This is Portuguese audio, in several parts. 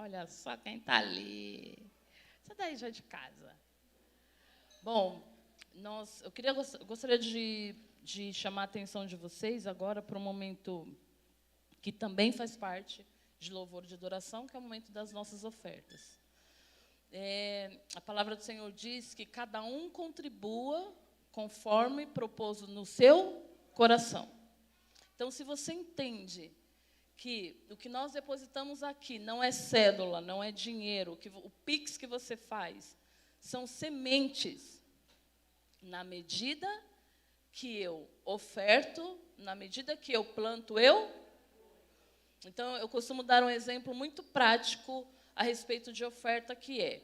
Olha só quem está ali. Sai daí já de casa. Bom, gostaria de chamar a atenção de vocês agora para um momento que também faz parte de louvor e de adoração, que é o momento das nossas ofertas. A palavra do Senhor diz que cada um contribua conforme propôs no seu coração. Então, se você entende que o que nós depositamos aqui não é cédula, não é dinheiro, o Pix que você faz são sementes, na medida que eu oferto, na medida que eu planto, eu. Então, eu costumo dar um exemplo muito prático a respeito de oferta, que é,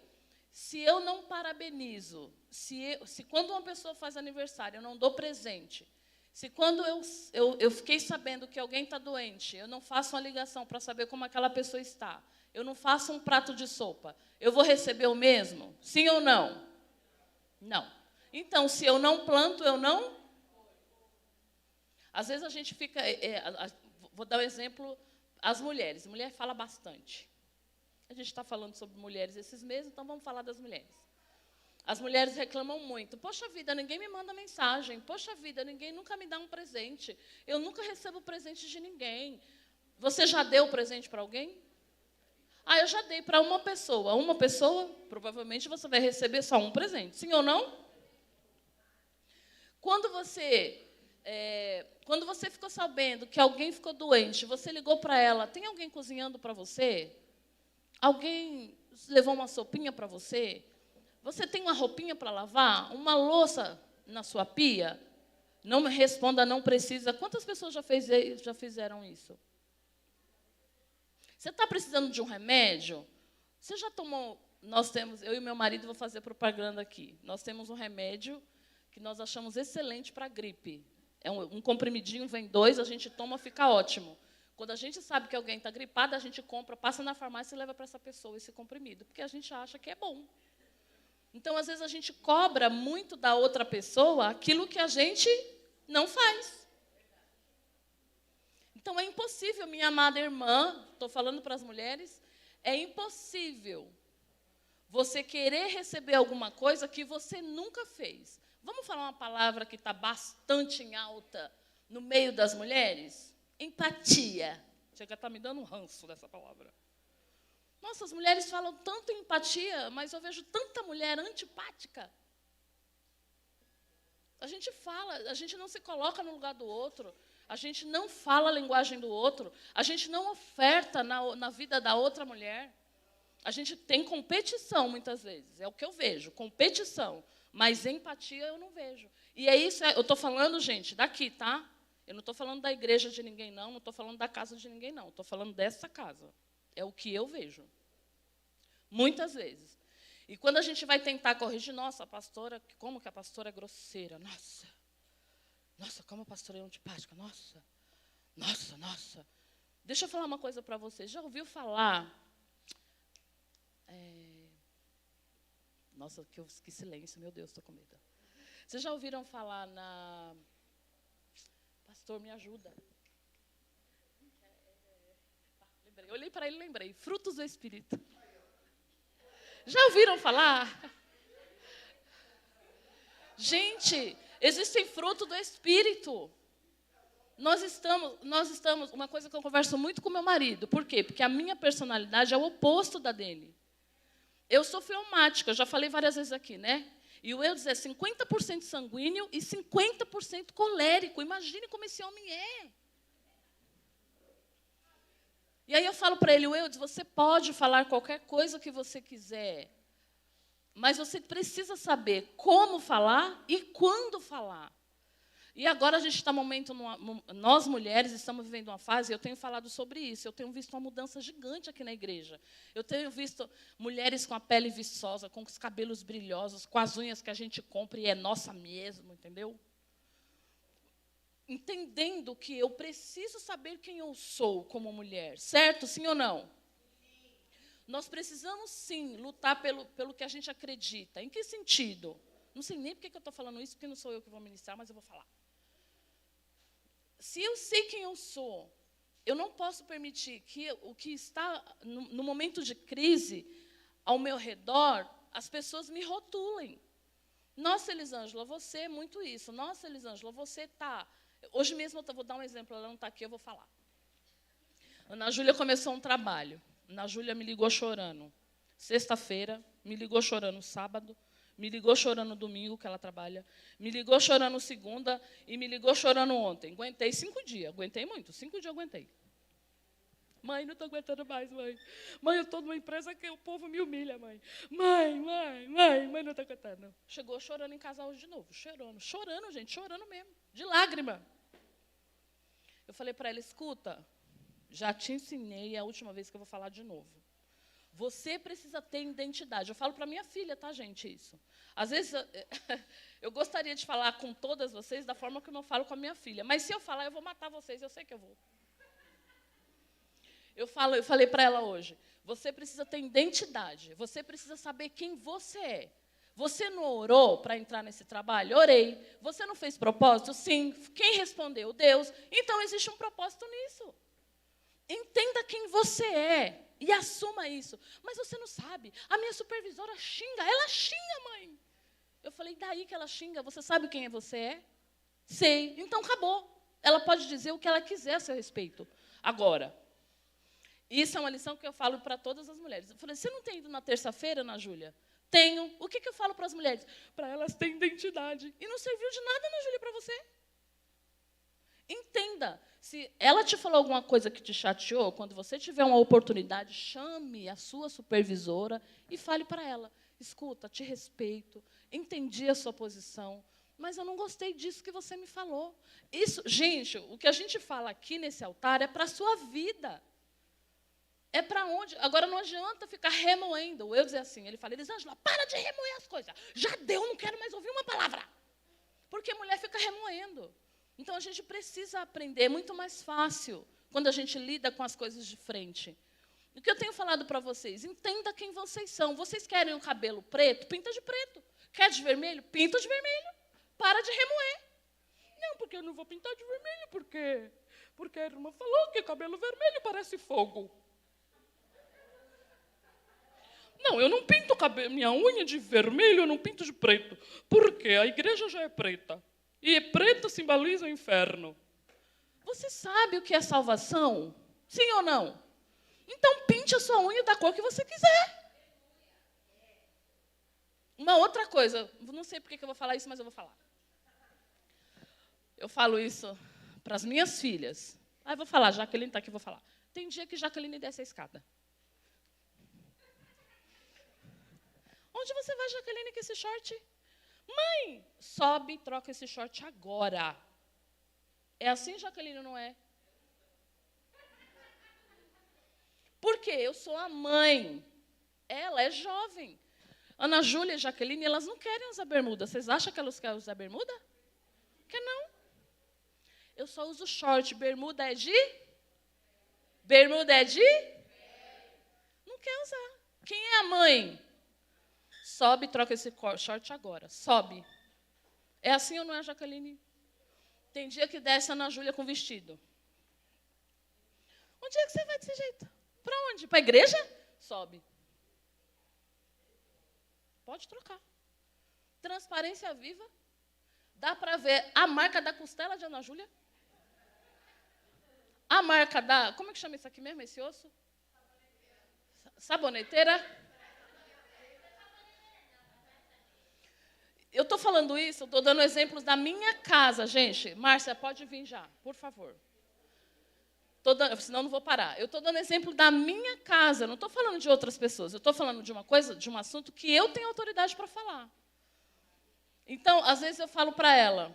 se eu não parabenizo, se quando uma pessoa faz aniversário, eu não dou presente, se quando eu fiquei sabendo que alguém está doente, eu não faço uma ligação para saber como aquela pessoa está, eu não faço um prato de sopa, eu vou receber o mesmo? Sim ou não? Não. Então, se eu não planto, eu não. Às vezes a gente fica. Vou dar um exemplo, as mulheres. Mulher fala bastante. A gente está falando sobre mulheres esses meses, então vamos falar das mulheres. As mulheres reclamam muito. Poxa vida, ninguém me manda mensagem. Poxa vida, ninguém nunca me dá um presente. Eu nunca recebo presente de ninguém. Você já deu presente para alguém? Ah, eu já dei para uma pessoa. Uma pessoa, provavelmente você vai receber só um presente. Sim ou não? Quando você ficou sabendo que alguém ficou doente, você ligou para ela, tem alguém cozinhando para você? Alguém levou uma sopinha para você? Você tem uma roupinha para lavar? Uma louça na sua pia? Não me responda, não precisa. Quantas pessoas já fizeram isso? Você está precisando de um remédio? Você já tomou? Eu e meu marido, vou fazer propaganda aqui. Nós temos um remédio que nós achamos excelente para a gripe. É um comprimidinho, vem 2, a gente toma, fica ótimo. Quando a gente sabe que alguém está gripado, a gente compra, passa na farmácia e leva para essa pessoa esse comprimido, porque a gente acha que é bom. Então, às vezes, a gente cobra muito da outra pessoa aquilo que a gente não faz. Então, é impossível, minha amada irmã, estou falando para as mulheres, é impossível você querer receber alguma coisa que você nunca fez. Vamos falar uma palavra que está bastante em alta no meio das mulheres? Empatia. Chega a estar me dando um ranço dessa palavra. Nossa, as mulheres falam tanto em empatia, mas eu vejo tanta mulher antipática. A gente fala, a gente não se coloca no lugar do outro, a gente não fala a linguagem do outro, a gente não oferta na vida da outra mulher. A gente tem competição, muitas vezes, é o que eu vejo, competição. Mas empatia eu não vejo. E é isso, eu estou falando, gente, daqui, tá? Eu não estou falando da igreja de ninguém, não estou falando da casa de ninguém, não. Estou falando dessa casa. É o que eu vejo. Muitas vezes. E quando a gente vai tentar corrigir, nossa, a pastora, como que a pastora é grosseira? Nossa, como a pastora é antipática? Nossa. Deixa eu falar uma coisa para você. Já ouviu falar... Nossa, que silêncio, meu Deus, estou com medo. Vocês já ouviram falar na... Pastor, me ajuda. Lembrei. Eu olhei para ele e lembrei. Frutos do Espírito. Já ouviram falar? Gente, existem frutos do Espírito. Nós estamos... Uma coisa que eu converso muito com meu marido. Por quê? Porque a minha personalidade é o oposto da dele. Eu sou fleumática, eu já falei várias vezes aqui, né? E o Eudes é 50% sanguíneo e 50% colérico. Imagine como esse homem é. E aí eu falo para ele, Eudes, você pode falar qualquer coisa que você quiser, mas você precisa saber como falar e quando falar. E agora a gente está nós mulheres estamos vivendo uma fase, eu tenho falado sobre isso, eu tenho visto uma mudança gigante aqui na igreja. Eu tenho visto mulheres com a pele viçosa, com os cabelos brilhosos, com as unhas que a gente compra e é nossa mesmo, entendeu? Entendendo que eu preciso saber quem eu sou como mulher, certo? Sim ou não? Nós precisamos, sim, lutar pelo que a gente acredita. Em que sentido? Não sei nem porque eu estou falando isso, porque não sou eu que vou ministrar, mas eu vou falar. Se eu sei quem eu sou, eu não posso permitir que o que está no momento de crise ao meu redor, as pessoas me rotulem. Nossa, Elisângela, você é muito isso. Nossa, Elisângela, você está... Hoje mesmo eu vou dar um exemplo, ela não está aqui, eu vou falar. Ana Júlia começou um trabalho. Ana Júlia me ligou chorando. Sexta-feira, me ligou chorando sábado, me ligou chorando domingo, que ela trabalha, me ligou chorando segunda e me ligou chorando ontem. Aguentei 5 dias, aguentei muito, 5 dias aguentei. Mãe, não estou aguentando mais, mãe. Mãe, eu estou numa empresa que o povo me humilha, mãe. Mãe, não estou aguentando. Chegou chorando em casa hoje de novo, chorando, gente, chorando mesmo, de lágrima. Eu falei para ela, escuta, já te ensinei, é a última vez que eu vou falar de novo. Você precisa ter identidade. Eu falo para minha filha, tá, gente, isso. Às vezes, eu gostaria de falar com todas vocês da forma como eu falo com a minha filha. Mas, se eu falar, eu vou matar vocês, eu sei que eu vou. Eu falei para ela hoje, você precisa ter identidade. Você precisa saber quem você é. Você não orou para entrar nesse trabalho? Orei. Você não fez propósito? Sim. Quem respondeu? Deus. Então, existe um propósito nisso. Entenda quem você é. E assuma isso. Mas você não sabe. A minha supervisora xinga. Ela xinga, mãe. Eu falei, daí que ela xinga? Você sabe quem você é? Sei. Então, acabou. Ela pode dizer o que ela quiser a seu respeito. Agora, isso é uma lição que eu falo para todas as mulheres. Eu falei, você não tem ido na terça-feira, Ana Júlia? Tenho. O que eu falo para as mulheres? Para elas terem identidade. E não serviu de nada, Ana Júlia, para você. Entenda. Se ela te falou alguma coisa que te chateou, quando você tiver uma oportunidade, chame a sua supervisora e fale para ela, escuta, te respeito, entendi a sua posição, mas eu não gostei disso que você me falou. Isso, gente, o que a gente fala aqui nesse altar é para a sua vida. É para onde? Agora, não adianta ficar remoendo. Eu dizer assim, ele fala, Elisângela, para de remoer as coisas. Já deu, não quero mais ouvir uma palavra. Porque a mulher fica remoendo. Então, a gente precisa aprender, é muito mais fácil quando a gente lida com as coisas de frente. O que eu tenho falado para vocês, entenda quem vocês são. Vocês querem o cabelo preto? Pinta de preto. Quer de vermelho? Pinta de vermelho. Para de remoer. Não, porque eu não vou pintar de vermelho, porque a irmã falou que cabelo vermelho parece fogo. Não, eu não pinto minha unha de vermelho, eu não pinto de preto. Por quê? A igreja já é preta. E preto simboliza o inferno. Você sabe o que é salvação? Sim ou não? Então, pinte a sua unha da cor que você quiser. Uma outra coisa, não sei por que eu vou falar isso, mas eu vou falar. Eu falo isso para as minhas filhas. Eu vou falar, Jaqueline está aqui, eu vou falar. Tem dia que Jaqueline desce a escada. Onde você vai, Jaqueline, com esse short? Mãe, sobe e troca esse short agora. É assim, Jaqueline, não é? Por quê? Eu sou a mãe. Ela é jovem. Ana Júlia e Jaqueline, elas não querem usar bermuda. Vocês acham que elas querem usar bermuda? Quer não. Eu só uso short. Bermuda é de? Bermuda é de? Não quer usar. Quem é a mãe? Sobe e troca esse short agora. Sobe. É assim ou não é, Jaqueline? Tem dia que desce a Ana Júlia com vestido. Onde é que você vai desse jeito? Para onde? Para a igreja? Sobe. Pode trocar. Transparência viva. Dá para ver a marca da costela de Ana Júlia? A marca da... Como é que chama isso aqui mesmo, esse osso? Saboneteira. Eu estou falando isso, estou dando exemplos da minha casa, gente. Márcia, pode vir já, por favor. Senão não vou parar. Eu estou dando exemplo da minha casa, não estou falando de outras pessoas. Eu estou falando de uma coisa, de um assunto que eu tenho autoridade para falar. Então, às vezes eu falo para ela.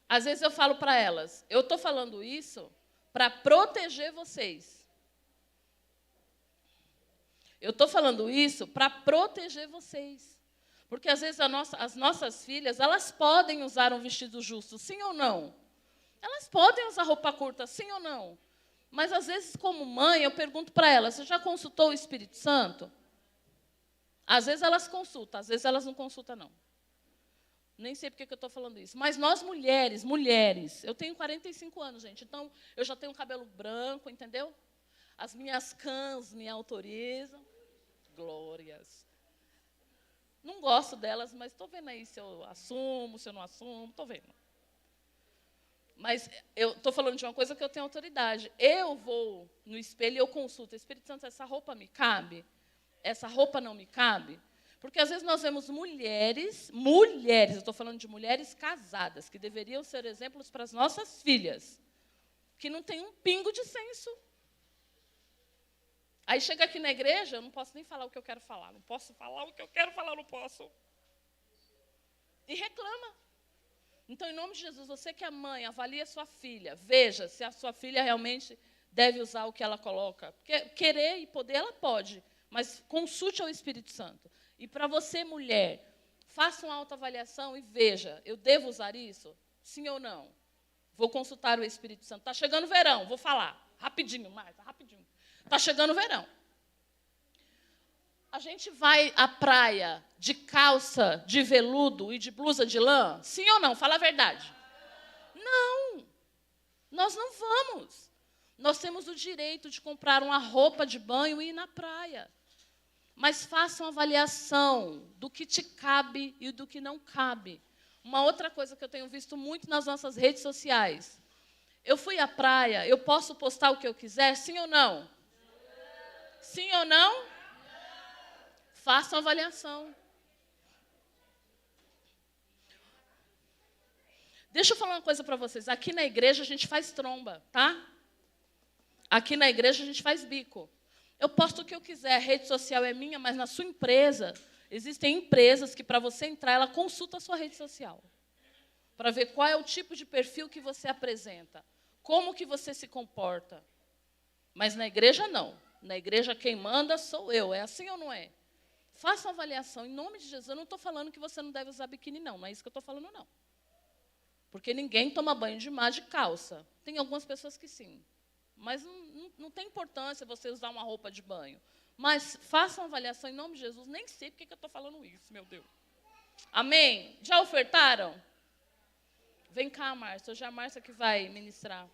Às vezes eu falo para elas, eu estou falando isso para proteger vocês. Eu estou falando isso para proteger vocês. Porque, às vezes, as nossas filhas, elas podem usar um vestido justo, sim ou não? Elas podem usar roupa curta, sim ou não? Mas, às vezes, como mãe, eu pergunto para elas, você já consultou o Espírito Santo? Às vezes, elas consultam, às vezes, elas não consultam, não. Nem sei porque que eu estou falando isso. Mas nós mulheres, eu tenho 45 anos, gente, então eu já tenho cabelo branco, entendeu? As minhas cãs me autorizam. Glórias. Não gosto delas, mas estou vendo aí se eu assumo, se eu não assumo, estou vendo. Mas eu estou falando de uma coisa que eu tenho autoridade. Eu vou no espelho e eu consulto. Espírito Santo, essa roupa me cabe? Essa roupa não me cabe? Porque às vezes nós vemos mulheres, eu estou falando de mulheres casadas, que deveriam ser exemplos para as nossas filhas, que não tem um pingo de senso. Aí chega aqui na igreja, eu não posso nem falar o que eu quero falar, não posso falar o que eu quero falar, não posso. E reclama. Então, em nome de Jesus, você que é mãe, avalie a sua filha, veja se a sua filha realmente deve usar o que ela coloca. Porque querer e poder, ela pode, mas consulte ao Espírito Santo. E para você, mulher, faça uma autoavaliação e veja, eu devo usar isso? Sim ou não? Vou consultar o Espírito Santo. Está chegando o verão, vou falar. Rapidinho, Marta, rapidinho. Está chegando o verão. A gente vai à praia de calça de veludo e de blusa de lã? Sim ou não? Fala a verdade. Não, nós não vamos. Nós temos o direito de comprar uma roupa de banho e ir na praia. Mas faça uma avaliação do que te cabe e do que não cabe. Uma outra coisa que eu tenho visto muito nas nossas redes sociais. Eu fui à praia, eu posso postar o que eu quiser? Sim ou não? Sim ou não? Faça uma avaliação. Deixa eu falar uma coisa para vocês. Aqui na igreja a gente faz tromba, tá? Aqui na igreja a gente faz bico. Eu posto o que eu quiser, a rede social é minha, mas na sua empresa, existem empresas que, para você entrar, ela consulta a sua rede social. Para ver qual é o tipo de perfil que você apresenta. Como que você se comporta. Mas na igreja, não. Na igreja, quem manda sou eu. É assim ou não é? Faça uma avaliação. Em nome de Jesus, eu não estou falando que você não deve usar biquíni, não. Não é isso que eu estou falando, não. Porque ninguém toma banho de mar de calça. Tem algumas pessoas que sim. Mas não tem importância você usar uma roupa de banho. Mas faça uma avaliação em nome de Jesus. Nem sei porque que eu estou falando isso, meu Deus. Amém? Já ofertaram? Vem cá, Márcia. Hoje é a Márcia que vai ministrar.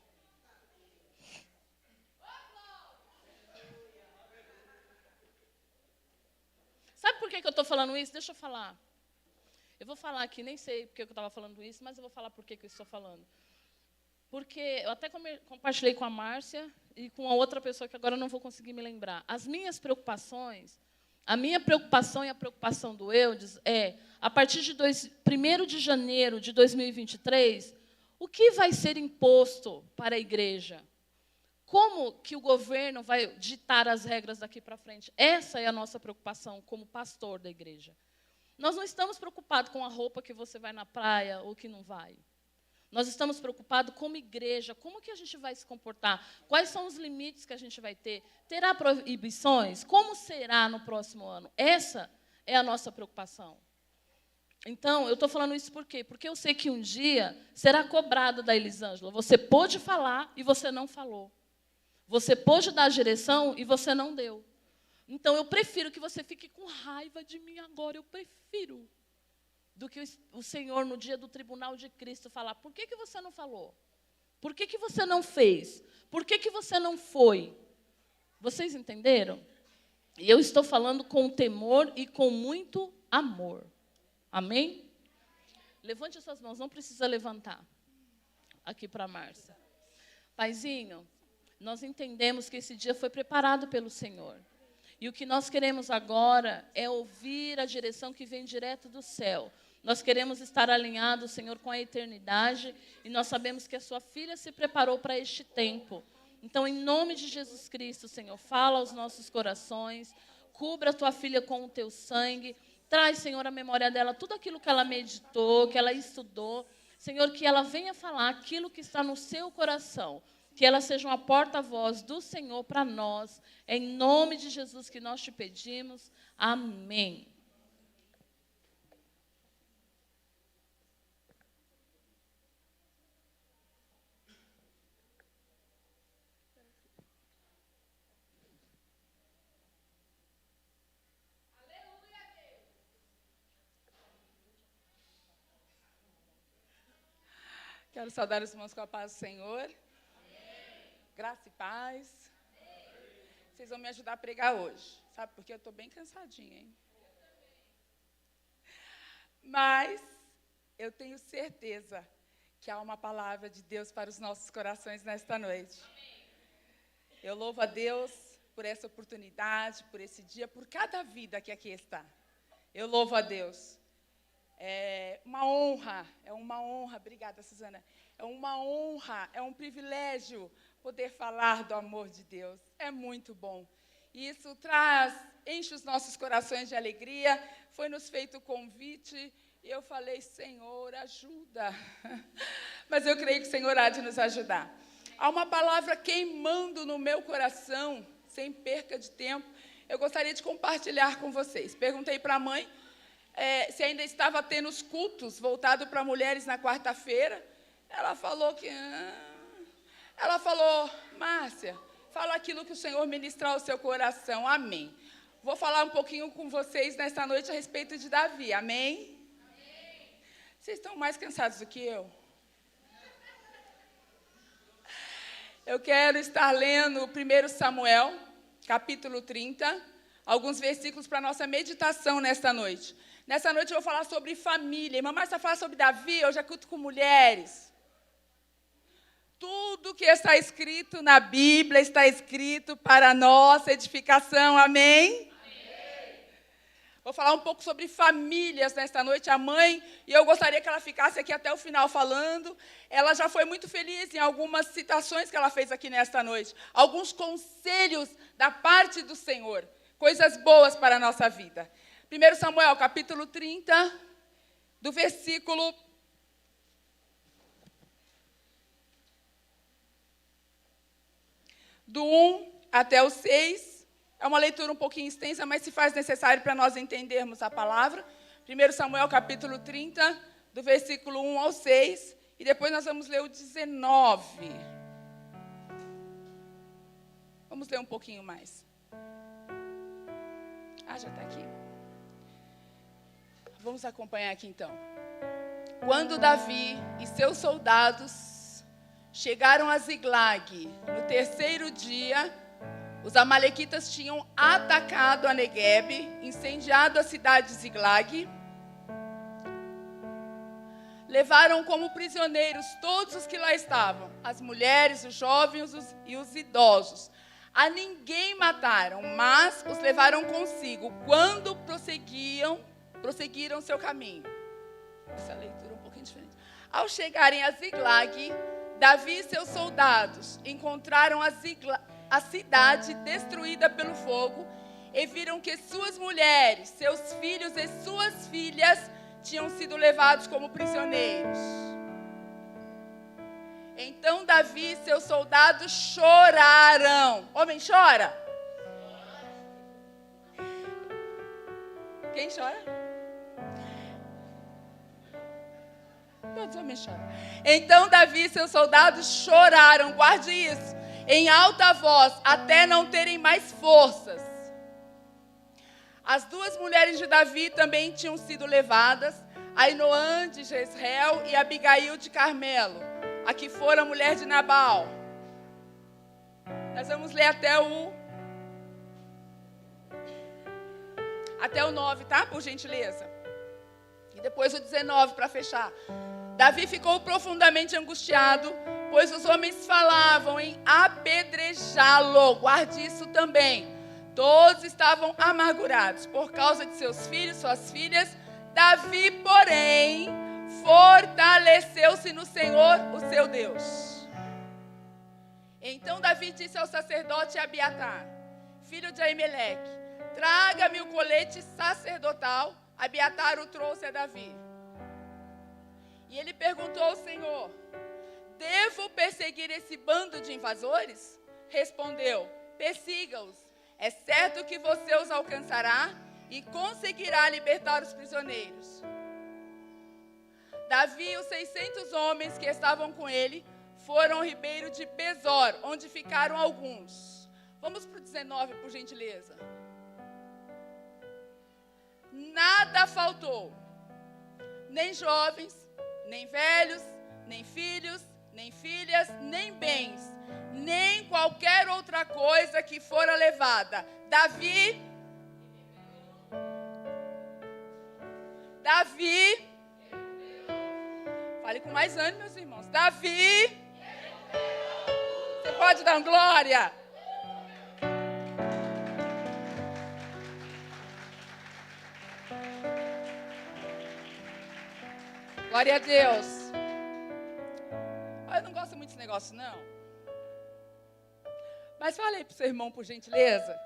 Sabe por que que eu estou falando isso? Deixa eu falar. Eu vou falar aqui, nem sei porque eu estava falando isso, mas eu vou falar por que que eu estou falando. Porque eu até compartilhei com a Márcia e com a outra pessoa que agora eu não vou conseguir me lembrar. As minhas preocupações, a minha preocupação e a preocupação do Eudes é, a partir de 1º de janeiro de 2023, o que vai ser imposto para a igreja? Como que o governo vai ditar as regras daqui para frente? Essa é a nossa preocupação como pastor da igreja. Nós não estamos preocupados com a roupa que você vai na praia ou que não vai. Nós estamos preocupados como igreja, como que a gente vai se comportar, quais são os limites que a gente vai ter, terá proibições, como será no próximo ano? Essa é a nossa preocupação. Então, eu estou falando isso por quê? Porque eu sei que um dia será cobrado da Elisângela. Você pôde falar e você não falou. Você pôde dar a direção e você não deu. Então, eu prefiro que você fique com raiva de mim agora, eu prefiro. Do que o Senhor, no dia do tribunal de Cristo, falar, por que que você não falou? Por que que você não fez? Por que que você não foi? Vocês entenderam? E eu estou falando com temor e com muito amor. Amém? Levante as suas mãos, não precisa levantar. Aqui para a Márcia. Paizinho, nós entendemos que esse dia foi preparado pelo Senhor. E o que nós queremos agora é ouvir a direção que vem direto do céu. Nós queremos estar alinhados, Senhor, com a eternidade, e nós sabemos que a sua filha se preparou para este tempo. Então, em nome de Jesus Cristo, Senhor, fala aos nossos corações, cubra a tua filha com o teu sangue, traz, Senhor, a memória dela, tudo aquilo que ela meditou, que ela estudou. Senhor, que ela venha falar aquilo que está no seu coração, que ela seja uma porta-voz do Senhor para nós. É em nome de Jesus que nós te pedimos. Amém. Quero saudar os irmãos com a paz do Senhor. Amém. Graça e paz. Amém. Vocês vão me ajudar a pregar hoje, sabe? Porque eu estou bem cansadinha, hein? Mas eu tenho certeza que há uma palavra de Deus para os nossos corações nesta noite. Amém. Eu louvo a Deus por essa oportunidade, por esse dia, por cada vida que aqui está. Eu louvo a Deus. É uma honra, obrigada, Suzana. É uma honra, é um privilégio poder falar do amor de Deus. É muito bom. E isso enche os nossos corações de alegria. Foi nos feito o convite e eu falei, Senhor, ajuda. Mas eu creio que o Senhor há de nos ajudar. Há uma palavra queimando no meu coração, sem perca de tempo. Eu gostaria de compartilhar com vocês. Perguntei para a mãe se ainda estava tendo os cultos voltados para mulheres na quarta-feira. Ela falou que... Ela falou, Márcia, fala aquilo que o Senhor ministrar ao seu coração. Amém. Vou falar um pouquinho com vocês nesta noite a respeito de Davi. Amém? Amém. Vocês estão mais cansados do que eu? Eu quero estar lendo 1 Samuel, capítulo 30, alguns versículos para a nossa meditação nesta noite. Nessa noite eu vou falar sobre família. Irmã Márcia fala sobre Davi, eu já culto com mulheres. Tudo que está escrito na Bíblia está escrito para a nossa edificação. Amém? Amém. Vou falar um pouco sobre famílias nesta noite. A mãe, e eu gostaria que ela ficasse aqui até o final falando. Ela já foi muito feliz em algumas citações que ela fez aqui nesta noite. Alguns conselhos da parte do Senhor. Coisas boas para a nossa vida. 1 Samuel, capítulo 30, do versículo... do 1 até o 6. É uma leitura um pouquinho extensa, mas se faz necessário para nós entendermos a palavra. 1 Samuel, capítulo 30, do versículo 1 ao 6. E depois nós vamos ler o 19. Vamos ler um pouquinho mais. Já está aqui. Vamos acompanhar aqui, então. Quando Davi e seus soldados chegaram a Ziglag, no terceiro dia, os amalequitas tinham atacado a Negueb, incendiado a cidade de Ziglag. Levaram como prisioneiros todos os que lá estavam, as mulheres, os jovens e os idosos. A ninguém mataram, mas os levaram consigo quando prosseguiram seu caminho. Essa leitura é um pouquinho diferente. Ao chegarem a Ziglag, Davi e seus soldados encontraram a cidade destruída pelo fogo e viram que suas mulheres, seus filhos e suas filhas tinham sido levados como prisioneiros. Então Davi e seus soldados choraram. Homem, chora? Quem chora? Todos os homens choram. Então Davi e seus soldados choraram, guarde isso, em alta voz, até não terem mais forças. As duas mulheres de Davi também tinham sido levadas, Ainoã de Jezreel e Abigail de Carmelo, a que fora mulher de Nabal. Nós vamos ler até o 9, tá? Por gentileza. E depois o 19 para fechar. Davi ficou profundamente angustiado, pois os homens falavam em apedrejá-lo. Guarde isso também. Todos estavam amargurados por causa de seus filhos, suas filhas. Davi, porém, fortaleceu-se no Senhor, o seu Deus. Então Davi disse ao sacerdote Abiatar, filho de Aimeleque: traga-me o colete sacerdotal. Abiatar o trouxe a Davi. E ele perguntou ao Senhor: devo perseguir esse bando de invasores? Respondeu: persiga-os. É certo que você os alcançará e conseguirá libertar os prisioneiros. Davi e os 600 homens que estavam com ele foram ao ribeiro de Besor, onde ficaram alguns. Vamos para o 19, por gentileza. Nada faltou, nem jovens, nem velhos, nem filhos, nem filhas, nem bens, nem qualquer outra coisa que fora levada. Davi, fale com mais ânimo, meus irmãos. Davi, você pode dar glória? Glória a Deus. Eu não gosto muito desse negócio, não. Mas fala aí para o seu irmão, por gentileza.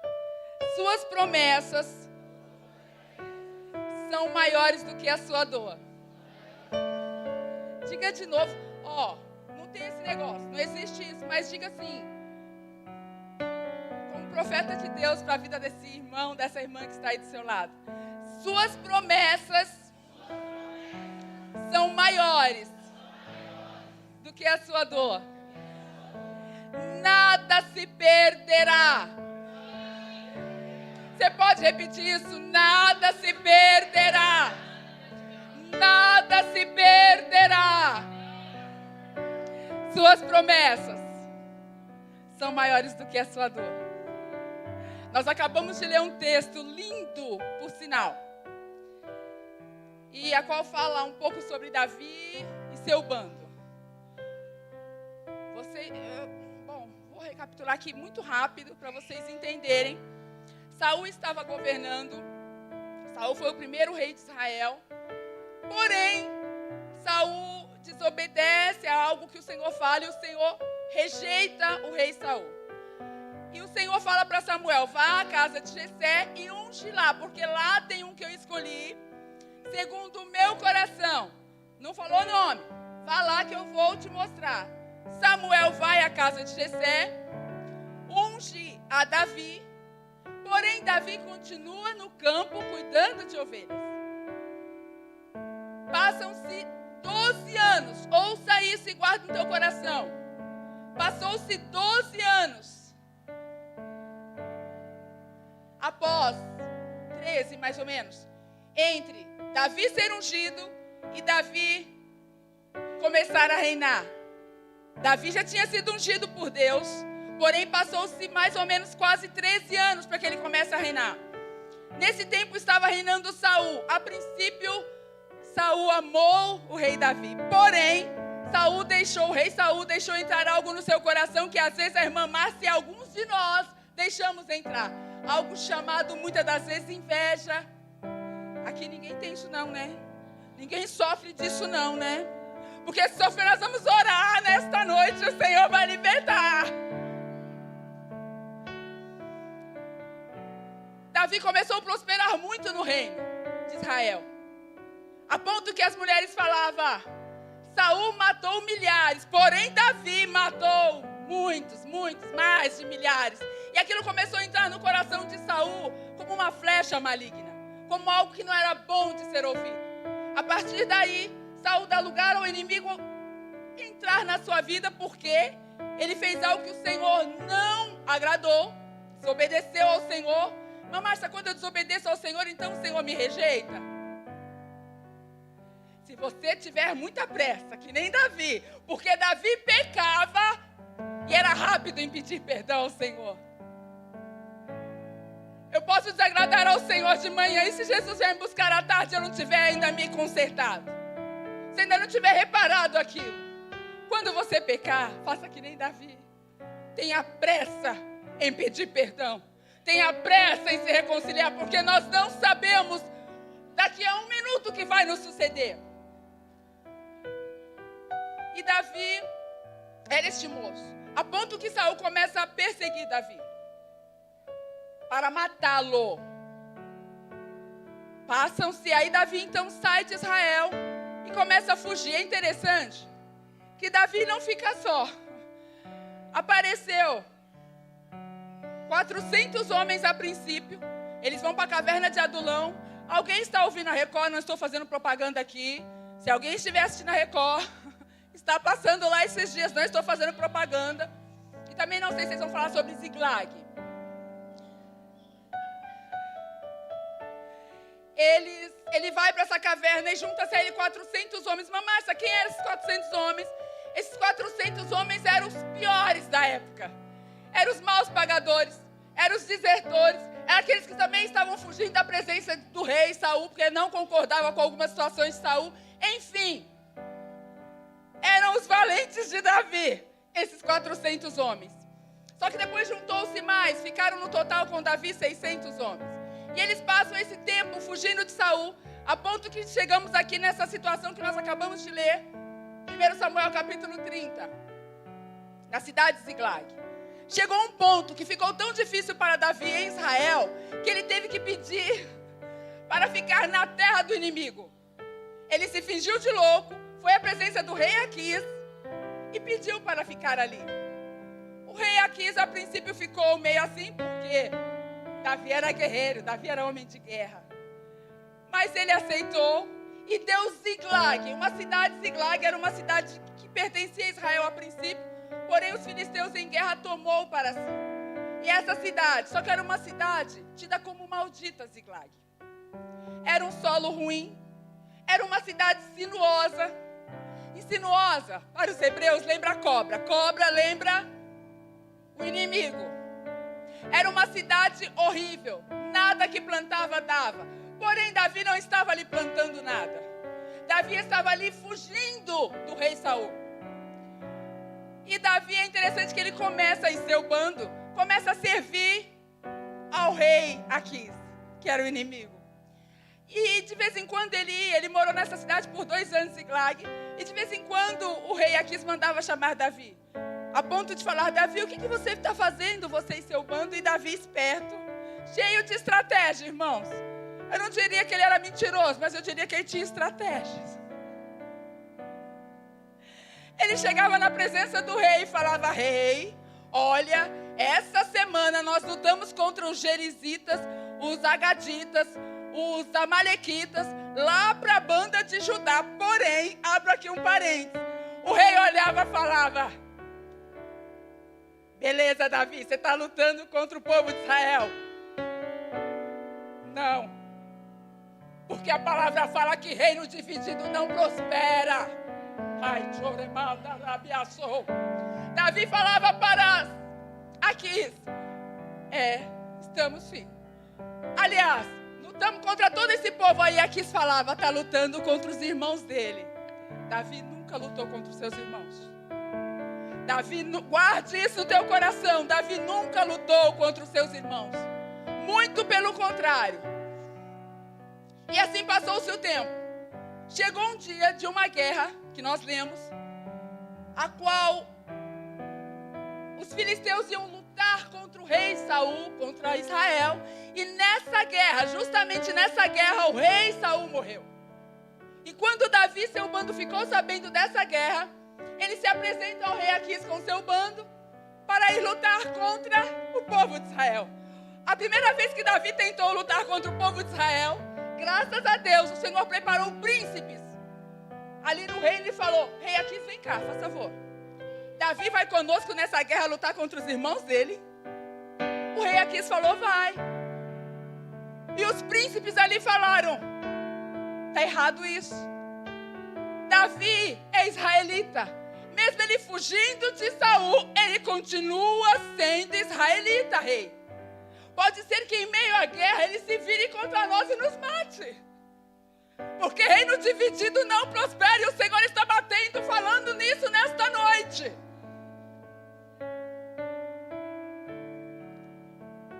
Suas promessas são maiores do que a sua dor. Diga de novo. Não tem esse negócio, não existe isso. Mas diga assim, como profeta de Deus para a vida desse irmão, dessa irmã que está aí do seu lado. Suas promessas são maiores do que a sua dor. Nada se perderá. Você pode repetir isso? Nada se perderá. Nada se perderá. Suas promessas são maiores do que a sua dor. Nós acabamos de ler um texto lindo, por sinal, e a qual fala um pouco sobre Davi e seu bando. Vou recapitular aqui muito rápido para vocês entenderem. Saul estava governando. Saul foi o primeiro rei de Israel. Porém, Saul desobedece a algo que o Senhor fala e o Senhor rejeita o rei Saul. E o Senhor fala para Samuel: vá à casa de Jessé e unge lá, porque lá tem um que eu escolhi segundo o meu coração. Não falou nome. Vá lá que eu vou te mostrar. Samuel vai à casa de Jessé, unge a Davi. Porém, Davi continua no campo cuidando de ovelhas. Passam-se 12 anos. Ouça isso e guarde no teu coração. Passou-se 12 anos. Após 13, mais ou menos, entre Davi ser ungido e Davi começar a reinar. Davi já tinha sido ungido por Deus, porém passou-se mais ou menos quase 13 anos para que ele comece a reinar. Nesse tempo estava reinando Saul. A princípio, Saul amou o rei Davi, porém, o rei Saul deixou entrar algo no seu coração que às vezes a irmã Márcia e alguns de nós deixamos entrar. Algo chamado muitas das vezes inveja. Aqui ninguém tem isso não, né? Ninguém sofre disso não, né? Porque se sofrer, nós vamos orar nesta noite, o Senhor vai libertar. Davi começou a prosperar muito no reino de Israel, a ponto que as mulheres falavam: Saul matou milhares, porém Davi matou muitos, mais de milhares. E aquilo começou a entrar no coração de Saul como uma flecha maligna, como algo que não era bom de ser ouvido. A partir daí, Saul dá lugar ao inimigo entrar na sua vida, porque ele fez algo que o Senhor não agradou, desobedeceu ao Senhor. Mas Márcia, quando eu desobedeço ao Senhor, então o Senhor me rejeita? Se você tiver muita pressa, que nem Davi, porque Davi pecava e era rápido em pedir perdão ao Senhor. Eu posso desagradar ao Senhor de manhã, e se Jesus vier me buscar à tarde, eu não tiver ainda me consertado, se ainda não tiver reparado aquilo, quando você pecar, faça que nem Davi. Tenha pressa em pedir perdão. Tenha pressa em se reconciliar, porque nós não sabemos daqui a 1 minuto o que vai nos suceder. E Davi era estimoso, a ponto que Saul começa a perseguir Davi para matá-lo. Passam-se, aí Davi então sai de Israel e começa a fugir. É interessante que Davi não fica só. Apareceu 400 homens a princípio. Eles vão para a caverna de Adulão. Alguém está ouvindo a Record? Não estou fazendo propaganda aqui. Se alguém estiver assistindo a Record, está passando lá esses dias. Não estou fazendo propaganda. E também não sei se vocês vão falar sobre Ziklag. Eles ele vai para essa caverna e junta-se a ele 400 homens. Márcia, quem eram esses 400 homens? Esses 400 homens eram os piores da época. Eram os maus pagadores, eram os desertores, eram aqueles que também estavam fugindo da presença do rei Saul, porque não concordava com algumas situações de Saul. Enfim, eram os valentes de Davi, esses 400 homens. Só que depois juntou-se mais, ficaram no total com Davi 600 homens. E eles passam esse tempo fugindo de Saul, a ponto que chegamos aqui nessa situação que nós acabamos de ler, 1 Samuel capítulo 30, na cidade de Ziklag. Chegou um ponto que ficou tão difícil para Davi em Israel, que ele teve que pedir para ficar na terra do inimigo. Ele se fingiu de louco, foi à presença do rei Aquis e pediu para ficar ali. O rei Aquis, a princípio, ficou meio assim, porque Davi era guerreiro, Davi era homem de guerra. Mas ele aceitou e deu Ziklag. Uma cidade, Ziklag, era uma cidade que pertencia a Israel a princípio, porém os filisteus em guerra tomou para si. E essa cidade, só que era uma cidade tida como maldita, Ziklag. Era um solo ruim, era uma cidade sinuosa. E sinuosa, para os hebreus, lembra cobra. Cobra lembra o inimigo. Era uma cidade horrível, nada que plantava dava. Porém, Davi não estava ali plantando nada. Davi estava ali fugindo do rei Saul. E Davi, é interessante que ele começa em seu bando, começa a servir ao rei Aquis, que era o inimigo. E de vez em quando ele morou nessa cidade por 2 anos, Ziklag, e de vez em quando o rei Aquis mandava chamar Davi, a ponto de falar: Davi, o que você está fazendo, você e seu bando? E Davi, esperto, cheio de estratégia, irmãos. Eu não diria que ele era mentiroso, mas eu diria que ele tinha estratégias. Ele chegava na presença do rei e falava: rei, olha, essa semana nós lutamos contra os Gerizitas, os Agaditas, os Amalequitas, lá para a banda de Judá. Porém, abro aqui um parênteses, o rei olhava e falava: beleza, Davi, você está lutando contra o povo de Israel? Não, porque a palavra fala que reino dividido não prospera. Ai, Joremal da Rabiaçou. Davi falava para Aquis: estamos sim. Aliás, lutamos contra todo esse povo aí. Aquis falava: está lutando contra os irmãos dele. Davi nunca lutou contra os seus irmãos. Davi, guarde isso no teu coração. Davi nunca lutou contra os seus irmãos. Muito pelo contrário. E assim passou-se o tempo. Chegou um dia de uma guerra que nós lemos, a qual os filisteus iam lutar contra o rei Saul, contra Israel. E nessa guerra, justamente nessa guerra, o rei Saul morreu. E quando Davi e seu bando ficou sabendo dessa guerra, ele se apresenta ao rei Aquis com seu bando para ir lutar contra o povo de Israel. A primeira vez que Davi tentou lutar contra o povo de Israel, graças a Deus, o Senhor preparou príncipes. Ali no reino ele falou: rei Aquis, vem cá, faz favor. Davi vai conosco nessa guerra lutar contra os irmãos dele. O rei Aquis falou: vai. E os príncipes ali falaram: está errado isso. Davi é israelita. Mesmo ele fugindo de Saul, ele continua sendo israelita, rei. Pode ser que em meio à guerra ele se vire contra nós e nos mate. Porque reino dividido não prospera, e o Senhor está batendo, falando nisso nesta noite.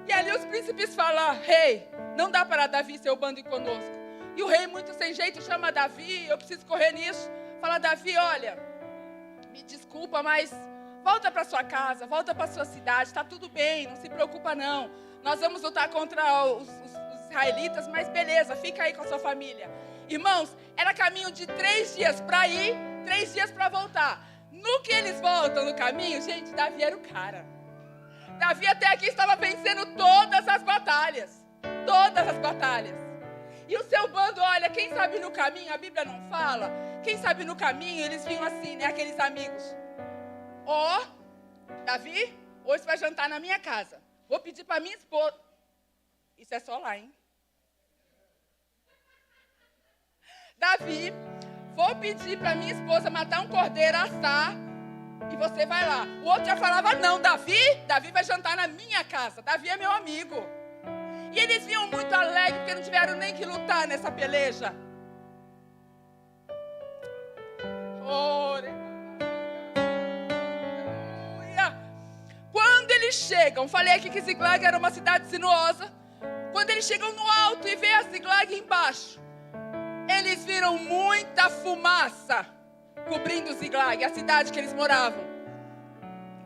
E ali os príncipes falam: rei, não dá para Davi e seu bando ir conosco. E o rei, muito sem jeito, chama Davi: eu preciso correr nisso. Fala: Davi, olha, me desculpa, mas volta para sua casa, volta para sua cidade, está tudo bem, não se preocupa não. Nós vamos lutar contra os israelitas, mas beleza, fica aí com a sua família. Irmãos, era caminho de 3 dias para ir, 3 dias para voltar. No que eles voltam no caminho, gente, Davi era o cara. Davi até aqui estava vencendo todas as batalhas. Todas as batalhas. E o seu bando, olha, quem sabe no caminho, a Bíblia não fala, quem sabe no caminho, eles vinham assim, né, aqueles amigos. Ó, Davi, hoje você vai jantar na minha casa. Vou pedir para minha esposa. Isso é só lá, hein? Davi, vou pedir para minha esposa matar um cordeiro, assar, e você vai lá. O outro já falava, não, Davi vai jantar na minha casa. Davi é meu amigo. E eles vinham muito alegres, porque não tiveram nem que lutar nessa peleja. Quando eles chegam, falei aqui que Ziklag era uma cidade sinuosa. Quando eles chegam no alto e vê a Ziklag embaixo, eles viram muita fumaça cobrindo Ziklag, a cidade que eles moravam,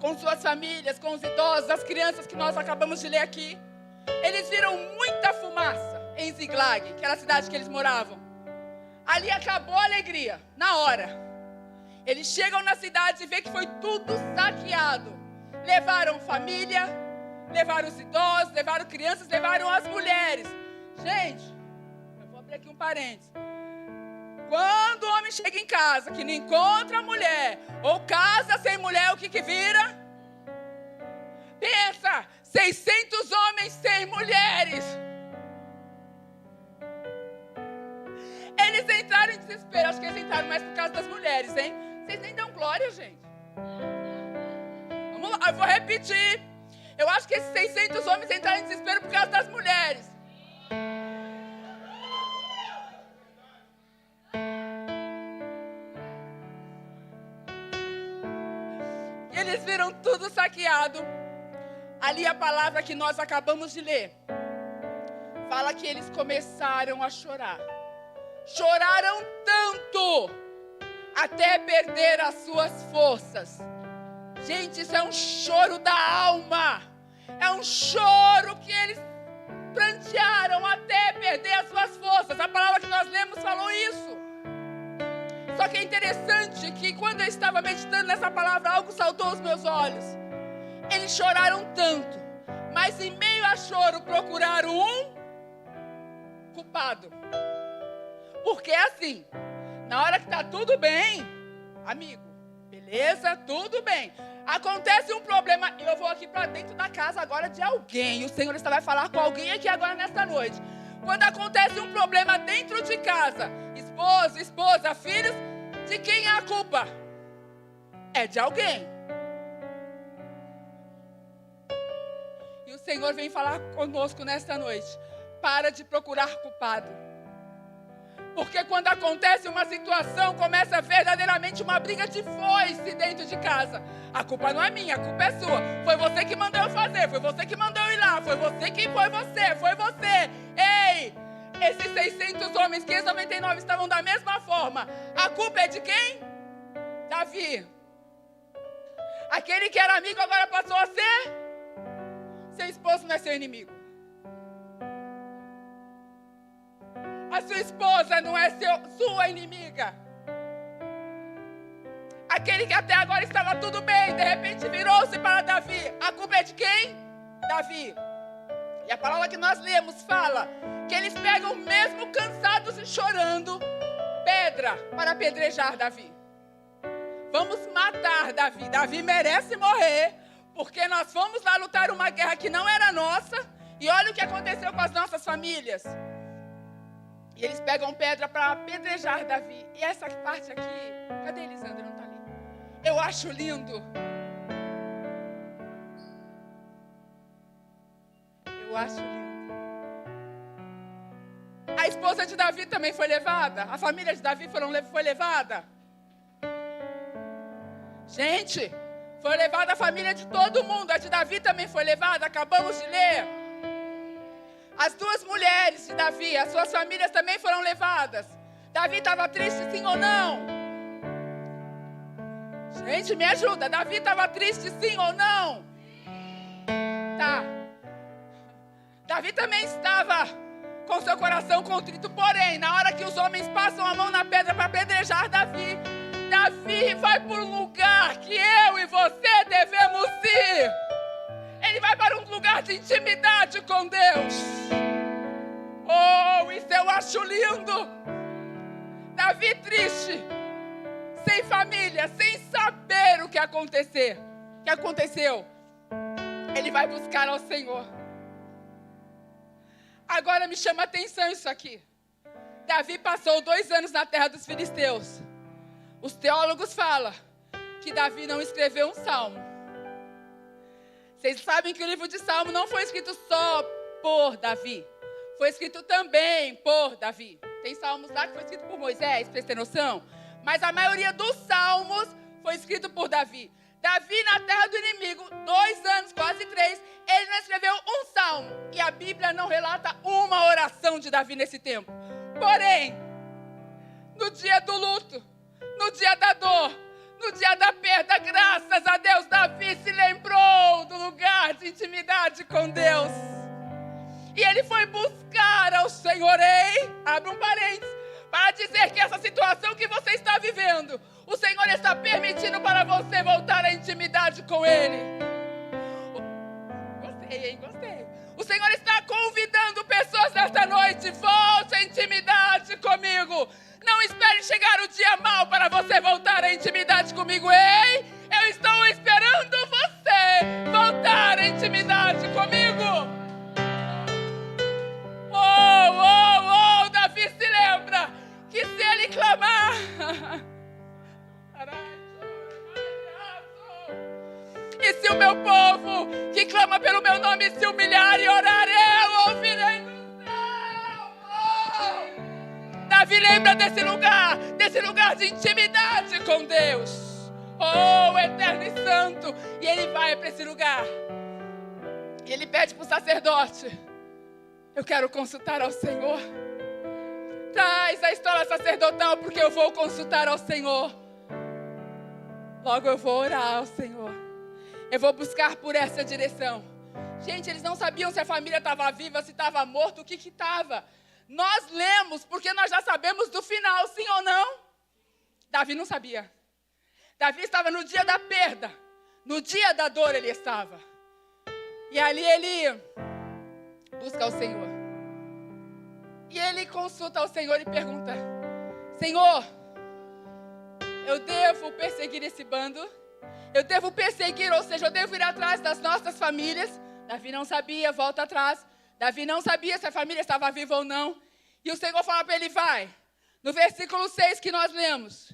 com suas famílias, com os idosos, as crianças que nós acabamos de ler aqui. Eles viram muita fumaça em Ziklag, que era a cidade que eles moravam. Ali acabou a alegria, na hora. Eles chegam na cidade e vê que foi tudo saqueado. Levaram família, levaram os idosos, levaram crianças, levaram as mulheres. Gente, eu vou abrir aqui um parênteses. Quando o homem chega em casa, que não encontra a mulher, ou casa sem mulher, o que vira? Pensa, 600 homens sem mulheres. Eles entraram em desespero. Acho que eles entraram mais por causa das mulheres, hein? Vocês nem dão glória, gente. Vamos lá, eu vou repetir. Eu acho que esses 600 homens entraram em desespero por causa das mulheres. Eles viram tudo saqueado. Ali a palavra que nós acabamos de ler fala que eles começaram a chorar. Choraram tanto até perder as suas forças. Gente, isso é um choro da alma. É um choro que eles prantearam até perder as suas forças. A palavra que nós lemos falou isso. Só que é interessante que quando eu estava meditando nessa palavra, algo saltou aos meus olhos. Eles choraram tanto, mas em meio a choro procuraram um culpado. Porque é assim, na hora que está tudo bem, amigo, beleza, tudo bem. Acontece um problema, eu vou aqui para dentro da casa agora de alguém. E o Senhor está vai falar com alguém aqui agora nesta noite. Quando acontece um problema dentro de casa, esposa, filhos, de quem é a culpa? É de alguém. E o Senhor vem falar conosco nesta noite. Para de procurar culpado. Porque quando acontece uma situação, começa verdadeiramente uma briga de foice dentro de casa. A culpa não é minha, a culpa é sua. Foi você que mandou eu fazer, foi você que mandou eu ir lá, foi você. Ei, esses 600 homens, 599 estavam da mesma forma. A culpa é de quem? Davi. Aquele que era amigo agora passou a ser? Seu esposo não é seu inimigo. A sua esposa não é sua inimiga. Aquele que até agora estava tudo bem, de repente virou-se para Davi. A culpa é de quem? Davi. E a palavra que nós lemos fala que eles pegam mesmo cansados e chorando, pedra para apedrejar Davi. Vamos matar Davi. Davi merece morrer, porque nós fomos lá lutar uma guerra que não era nossa. E olha o que aconteceu com as nossas famílias. E eles pegam pedra para apedrejar Davi. E essa parte aqui, cadê Elisandra? Não está ali. Eu acho lindo. Eu acho lindo. A esposa de Davi também foi levada. A família de Davi foi levada. Gente, foi levada a família de todo mundo. A de Davi também foi levada. Acabamos de ler. As duas mulheres de Davi, as suas famílias também foram levadas. Davi estava triste, sim ou não? Gente, me ajuda. Davi estava triste, sim ou não? Tá. Davi também estava com seu coração contrito. Porém, na hora que os homens passam a mão na pedra para apedrejar Davi, Davi vai para um lugar que eu e você devemos ir. Ele vai para um lugar de intimidade com Deus. Oh, isso eu acho lindo. Davi triste, sem família, sem saber o que aconteceu. Ele vai buscar ao Senhor. Agora me chama a atenção isso aqui. Davi passou 2 anos na terra dos filisteus. Os teólogos falam que Davi não escreveu um salmo. Vocês sabem que o livro de Salmo não foi escrito só por Davi. Foi escrito também por Davi. Tem salmos lá que foi escrito por Moisés, para vocês terem noção. Mas a maioria dos salmos foi escrito por Davi. Davi na terra do inimigo, 2 anos, quase 3, ele não escreveu um salmo. E a Bíblia não relata uma oração de Davi nesse tempo. Porém, no dia do luto, no dia da dor, no dia da perda, graças a Deus, Davi se lembrou do lugar de intimidade com Deus. E ele foi buscar ao Senhor. Abre um parênteses, para dizer que essa situação que você está vivendo, o Senhor está permitindo para você voltar à intimidade com Ele. Gostei, hein? Gostei. O Senhor está convidando pessoas nesta noite. Volte à intimidade comigo. Não espere chegar o dia mau para você voltar à intimidade comigo. Ei, eu estou esperando você voltar à intimidade comigo. Davi se lembra que se ele clamar, e se o meu povo que clama pelo meu nome se humilhar e orar, eu ouvirei do céu. Davi lembra desse lugar de intimidade com Deus. Oh, eterno e santo. E ele vai para esse lugar. E ele pede para o sacerdote: eu quero consultar ao Senhor. Traz a história sacerdotal, porque eu vou consultar ao Senhor. Logo eu vou orar ao Senhor. Eu vou buscar por essa direção. Gente, eles não sabiam se a família estava viva, se estava morta, o que estava. Nós lemos, porque nós já sabemos do final, sim ou não? Davi não sabia. Davi estava no dia da perda. No dia da dor ele estava. E ali ele busca o Senhor. E ele consulta ao Senhor e pergunta: Senhor, eu devo perseguir esse bando? Eu devo perseguir, ou seja, eu devo ir atrás das nossas famílias? Davi não sabia, volta atrás. Davi não sabia se a família estava viva ou não. E o Senhor fala para ele: vai. No versículo 6 que nós lemos: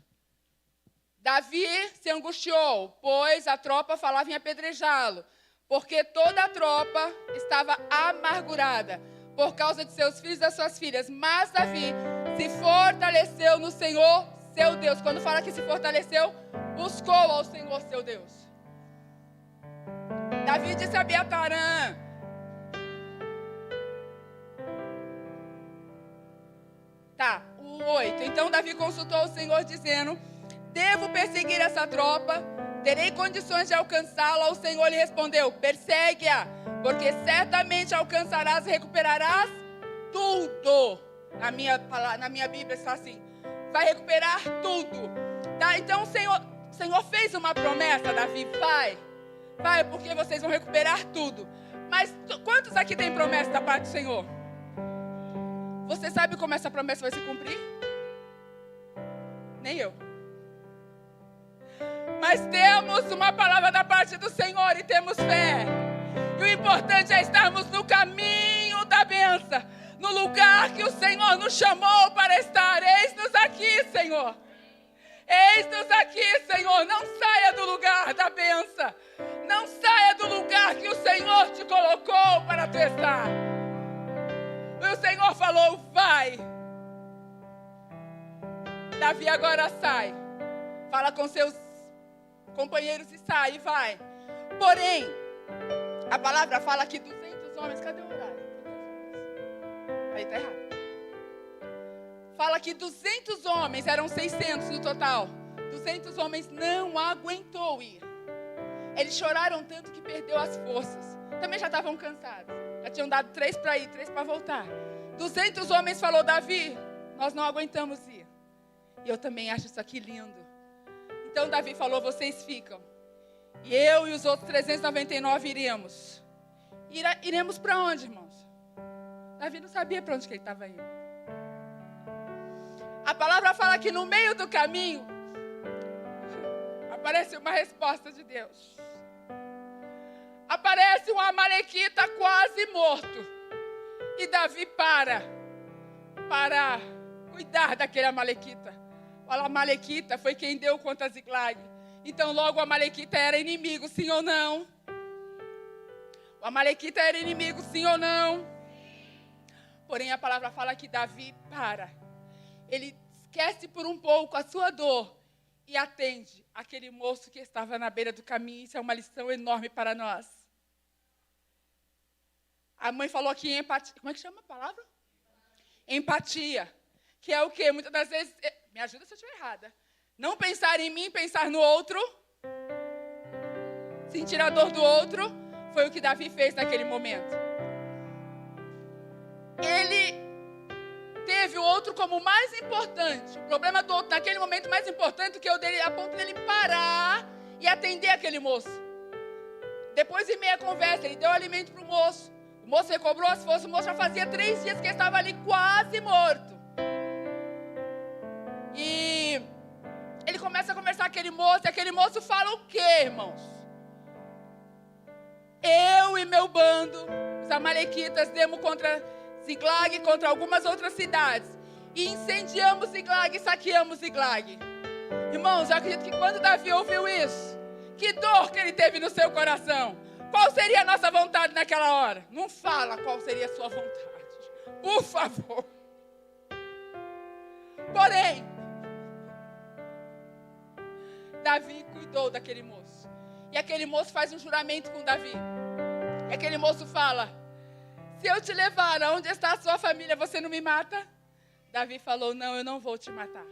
Davi se angustiou, pois a tropa falava em apedrejá-lo, porque toda a tropa estava amargurada por causa de seus filhos e das suas filhas. Mas Davi se fortaleceu no Senhor, seu Deus. Quando fala que se fortaleceu, buscou ao Senhor, seu Deus. Davi disse a Abiatar: o 8. Então Davi consultou o Senhor, dizendo: devo perseguir essa tropa? Terei condições de alcançá-la? O Senhor lhe respondeu: persegue-a, porque certamente alcançarás e recuperarás tudo. Na minha Bíblia está assim: vai recuperar tudo. Tá? Então o Senhor fez uma promessa, Davi: vai, porque vocês vão recuperar tudo. Mas quantos aqui tem promessa da parte do Senhor? Você sabe como essa promessa vai se cumprir? Nem eu. Mas temos uma palavra da parte do Senhor e temos fé. E o importante é estarmos no caminho da bênção, no lugar que o Senhor nos chamou para estar. Eis-nos aqui, Senhor. Eis-nos aqui, Senhor. Não saia do lugar da bênção. Não saia do lugar que o Senhor te colocou para tu estar. E o Senhor falou: vai. Davi agora sai. Fala com seus companheiros e sai, e vai. Porém, a palavra fala que 200 homens... Cadê o horário? Aí tá errado. Fala que 200 homens, eram 600 no total. 200 homens não aguentou ir. Eles choraram tanto que perdeu as forças. Também já estavam cansados. Já tinham dado 3 para ir, 3 para voltar. 200 homens falou: Davi, nós não aguentamos ir. E eu também acho isso aqui lindo. Então Davi falou: vocês ficam. E eu e os outros 399 iremos. Iremos para onde, irmãos? Davi não sabia para onde que ele estava indo. A palavra fala que no meio do caminho aparece uma resposta de Deus. Aparece um amalequita quase morto. E Davi para cuidar daquele amalequita. O amalequita foi quem deu contra Ziklag. Então logo o amalequita era inimigo, sim ou não? O amalequita era inimigo, sim ou não? Porém a palavra fala que Davi para. Ele esquece por um pouco a sua dor e atende aquele moço que estava na beira do caminho. Isso é uma lição enorme para nós. A mãe falou aqui empatia. Como é que chama a palavra? Empatia. Que é o quê? Muitas das vezes, me ajuda se eu estiver errada. Não pensar em mim, pensar no outro. Sentir a dor do outro. Foi o que Davi fez naquele momento. Ele teve o outro como mais importante. O problema do outro naquele momento mais importante do que o dele, a ponto dele parar e atender aquele moço. Depois de meia conversa, ele deu alimento para o moço. O moço recobrou as forças. O moço já fazia 3 dias que ele estava ali quase morto. E ele começa a conversar com aquele moço. E aquele moço fala o quê, irmãos? Eu e meu bando, os amalequitas, demos contra Ziklag, contra algumas outras cidades. E incendiamos Ziklag e saqueamos Ziklag. Irmãos, eu acredito que quando Davi ouviu isso, que dor que ele teve no seu coração. Qual seria a nossa vontade naquela hora? Não fala qual seria a sua vontade. Por favor. Porém, Davi cuidou daquele moço. E aquele moço faz um juramento com Davi. E aquele moço fala: se eu te levar aonde está a sua família, você não me mata? Davi falou: não, eu não vou te matar.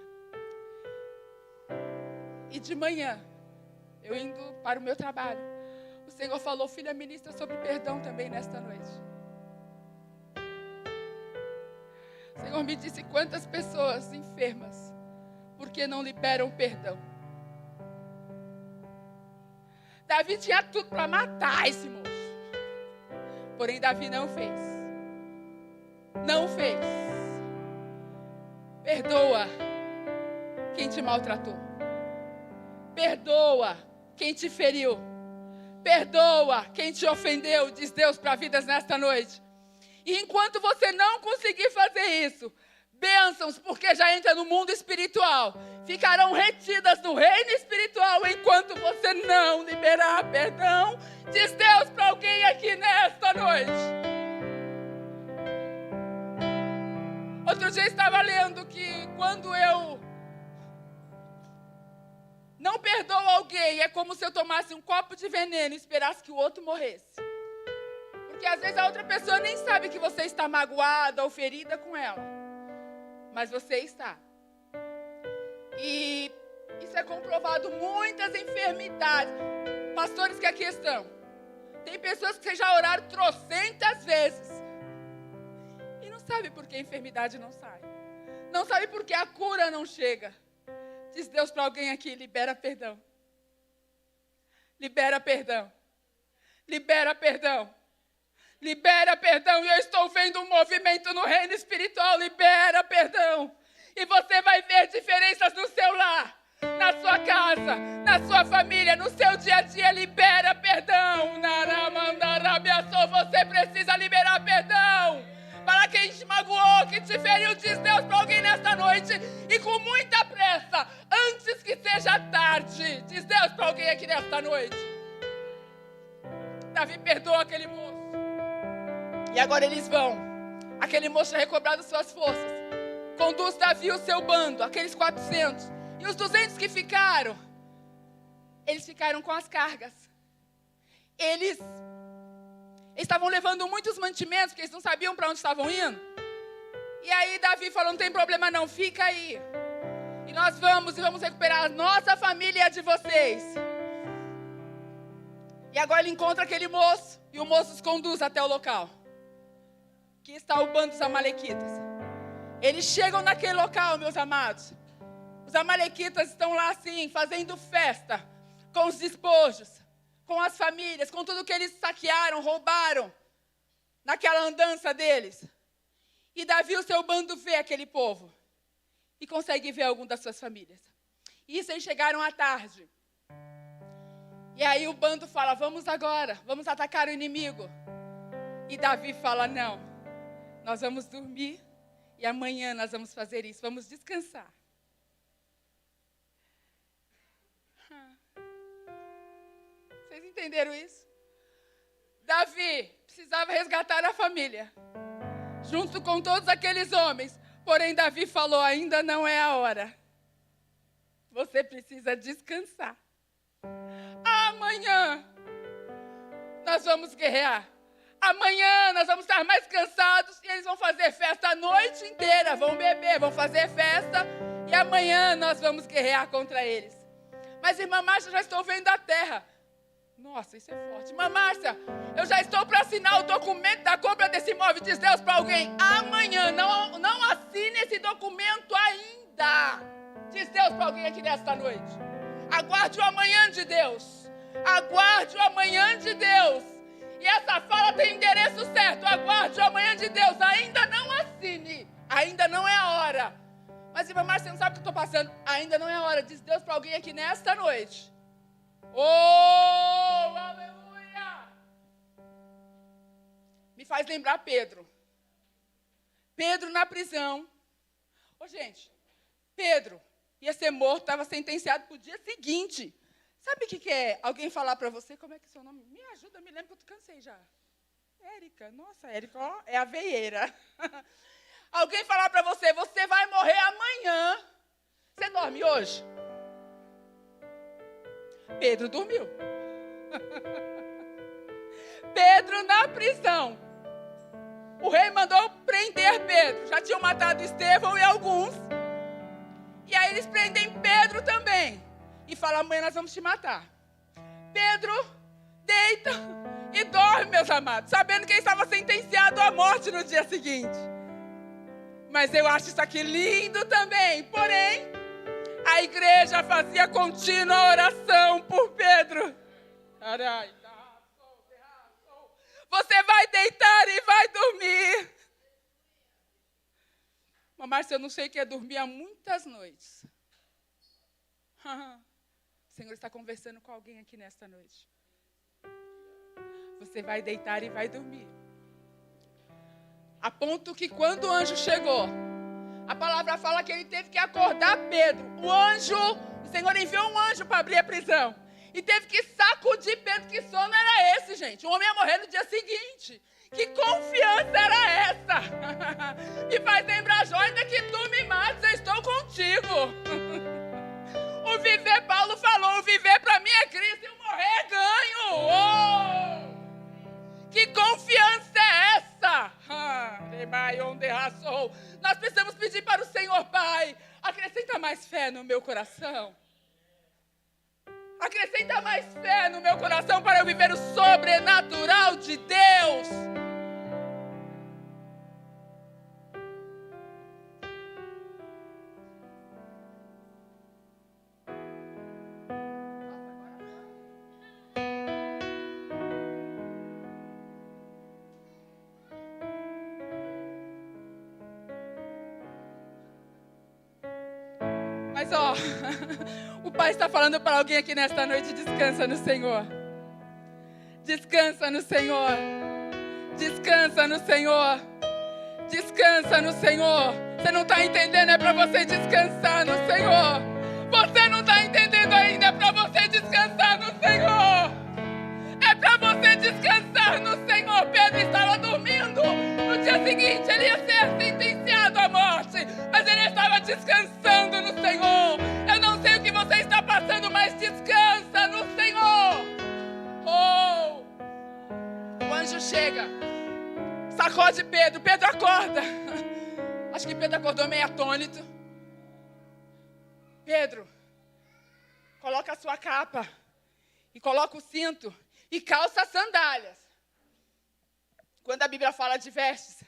E de manhã, eu indo para o meu trabalho, o Senhor falou: filha, ministra sobre perdão também nesta noite. O Senhor me disse quantas pessoas enfermas, porque não liberam perdão. Davi tinha tudo para matar esse moço. Porém, Davi não fez. Não fez. Perdoa quem te maltratou. Perdoa quem te feriu. Perdoa quem te ofendeu, diz Deus para vidas nesta noite. E enquanto você não conseguir fazer isso, bênçãos, porque já entra no mundo espiritual, ficarão retidas no reino espiritual enquanto você não liberar perdão, diz Deus para alguém aqui nesta noite. Outro dia eu estava lendo que quando eu não perdoo alguém, é como se eu tomasse um copo de veneno e esperasse que o outro morresse. Porque às vezes a outra pessoa nem sabe que você está magoada ou ferida com ela. Mas você está. E isso é comprovado. Muitas enfermidades. Pastores que aqui estão. Tem pessoas que já oraram trocentas vezes. E não sabe por que a enfermidade não sai. Não sabe por que a cura não chega. Diz Deus para alguém aqui: libera perdão. Libera perdão. Libera perdão. Libera perdão. E eu estou vendo um movimento no reino espiritual. Libera perdão. E você vai ver diferenças no seu lar, na sua casa, na sua família, no seu dia a dia. Libera perdão. Você precisa liberar perdão. Para quem te magoou, que te feriu, diz Deus para alguém nesta noite. E com muita pressa, antes que seja tarde, diz Deus para alguém aqui nesta noite. Davi perdoou aquele moço. E agora eles vão. Aquele moço já recobrado suas forças. Conduz Davi o seu bando, aqueles 400. E os 200 que ficaram, eles ficaram com as cargas. Eles estavam levando muitos mantimentos, porque eles não sabiam para onde estavam indo. E aí Davi falou: não tem problema não, fica aí. E nós vamos recuperar a nossa família e a de vocês. E agora ele encontra aquele moço, e o moço os conduz até o local. Aqui está o bando dos amalequitas. Eles chegam naquele local, meus amados. Os amalequitas estão lá assim, fazendo festa, com os despojos, com as famílias, com tudo que eles saquearam, roubaram, naquela andança deles. E Davi, o seu bando, vê aquele povo e consegue ver algum das suas famílias. E isso eles chegaram à tarde. E aí o bando fala: vamos agora, vamos atacar o inimigo. E Davi fala: não, nós vamos dormir E amanhã nós vamos fazer isso, vamos descansar. Vocês entenderam isso? Davi precisava resgatar a família, junto com todos aqueles homens. Porém, Davi falou, ainda não é a hora. Você precisa descansar. Amanhã nós vamos guerrear. Amanhã nós vamos estar mais cansados e eles vão fazer festa a noite inteira. Vão beber, vão fazer festa. E amanhã nós vamos guerrear contra eles. Mas, irmã Márcia, eu já estou vendo a terra. Nossa, isso é forte. Irmã Márcia, eu já estou para assinar o documento da compra desse imóvel, diz Deus para alguém. Amanhã, não assine esse documento ainda. Diz Deus para alguém aqui nesta noite. Aguarde o amanhã de Deus. Aguarde o amanhã de Deus. E essa fala tem endereço certo. Aguarde o amanhã de Deus. Ainda não assine. Ainda não é a hora. Mas, irmã Márcia, você não sabe o que eu estou passando. Ainda não é a hora. Diz Deus para alguém aqui nesta noite. Oh, aleluia! Me faz lembrar Pedro. Pedro na prisão. Gente, Pedro ia ser morto, estava sentenciado para o dia seguinte. Sabe o que é alguém falar para você? Como é que é seu nome? Me ajuda, me lembra que eu cansei já. Érica, nossa, Érica, ó, é a veieira. Alguém falar para você, você vai morrer amanhã. Você dorme hoje? Pedro dormiu. Pedro na prisão. O rei mandou prender Pedro. Já tinham matado Estevão e alguns. E aí eles prendem Pedro também. E falam, amanhã nós vamos te matar. Pedro deita e dorme, meus amados. Sabendo que ele estava sentenciado à morte no dia seguinte. Mas eu acho isso aqui lindo também. Porém, a igreja fazia contínua oração por Pedro. Você vai deitar e vai dormir. Márcia, eu não sei o que é dormir há muitas noites. O Senhor está conversando com alguém aqui nesta noite. Você vai deitar e vai dormir. A ponto que quando o anjo chegou, a palavra fala que ele teve que acordar Pedro. O Senhor enviou um anjo para abrir a prisão. E teve que sacudir Pedro. Que sono era esse, gente? O homem ia morrer no dia seguinte. Que confiança era essa? Me faz lembrar, Jó, ainda que tu me mates, eu estou contigo. O viver, Paulo falou, o viver para mim é Cristo e o morrer é ganho. Oh! Que confiança é essa? Nós precisamos pedir para o Senhor, Pai, acrescenta mais fé no meu coração. Acrescenta mais fé no meu coração para eu viver o sobrenatural de Deus. Mas o Pai está falando para alguém aqui nesta noite, descansa no Senhor. Descansa no Senhor. Descansa no Senhor. Descansa no Senhor. Você não está entendendo, é para você descansar no Senhor. Você não está entendendo ainda, é para você descansar no Senhor. É para você descansar no Senhor. Pedro estava dormindo. No dia seguinte ele ia ser sentenciado à morte. Mas ele estava descansando no Senhor. Eu não sei o que você está passando, mas descansa no Senhor. Oh! O anjo chega, sacode Pedro. Pedro acorda. Acho que Pedro acordou meio atônito. Pedro, coloca a sua capa e coloca o cinto e calça as sandálias. Quando a Bíblia fala de vestes,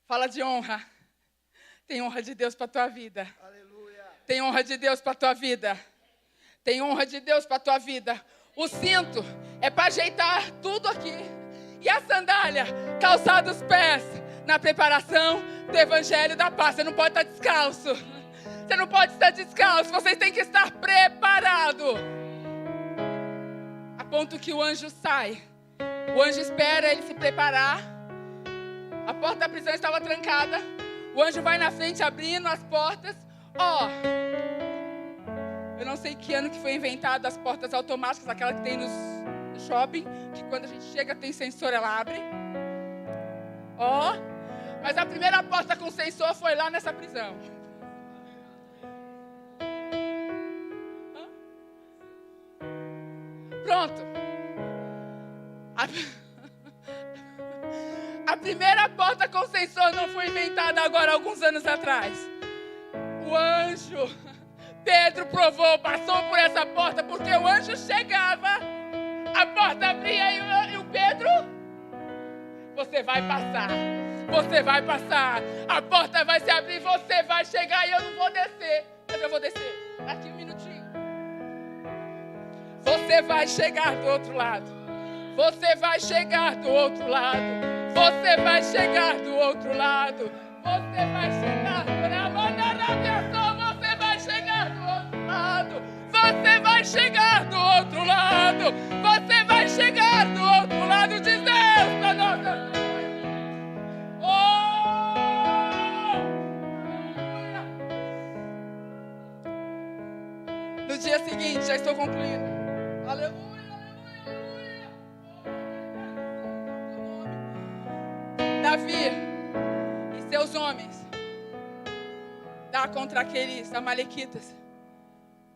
fala de honra. Tem honra de Deus para a tua vida. Aleluia. Tem honra de Deus para a tua vida. Tem honra de Deus para a tua vida. O cinto é para ajeitar tudo aqui. E a sandália, calçar os pés na preparação do Evangelho da Paz. Você não pode estar descalço. Você não pode estar descalço. Você tem que estar preparado. A ponto que o anjo sai. O anjo espera ele se preparar. A porta da prisão estava trancada. O anjo vai na frente abrindo as portas. Eu não sei que ano que foi inventado as portas automáticas, aquela que tem no shopping, que quando a gente chega tem sensor, ela abre. Mas a primeira porta com sensor foi lá nessa prisão. Pronto. A primeira porta com sensor não foi inventada agora, alguns anos atrás. O anjo, Pedro provou, passou por essa porta, porque o anjo chegava, a porta abria e o Pedro, você vai passar, a porta vai se abrir, você vai chegar e eu não vou descer, mas eu vou descer, daqui um minutinho. Você vai chegar do outro lado, você vai chegar do outro lado. Você vai chegar do outro lado. Você vai chegar você vai chegar do outro lado. Você vai chegar do outro lado. Você vai chegar do outro lado de Deus na nossa vida. No dia seguinte, já estou concluindo. Aleluia. Davi e seus homens dá contra aqueles amalequitas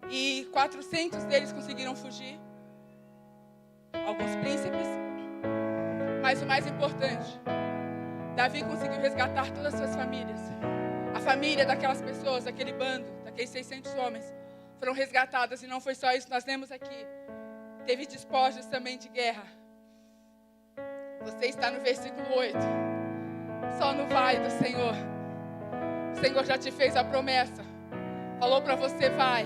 e 400 deles conseguiram fugir, alguns príncipes, mas o mais importante, Davi conseguiu resgatar todas as suas famílias, a família daquelas pessoas, daquele bando, daqueles 600 homens foram resgatadas. E não foi só isso, nós lemos aqui, teve despojos também de guerra. Você está no versículo 8. Só no vai do Senhor. O Senhor já te fez a promessa. Falou para você, vai.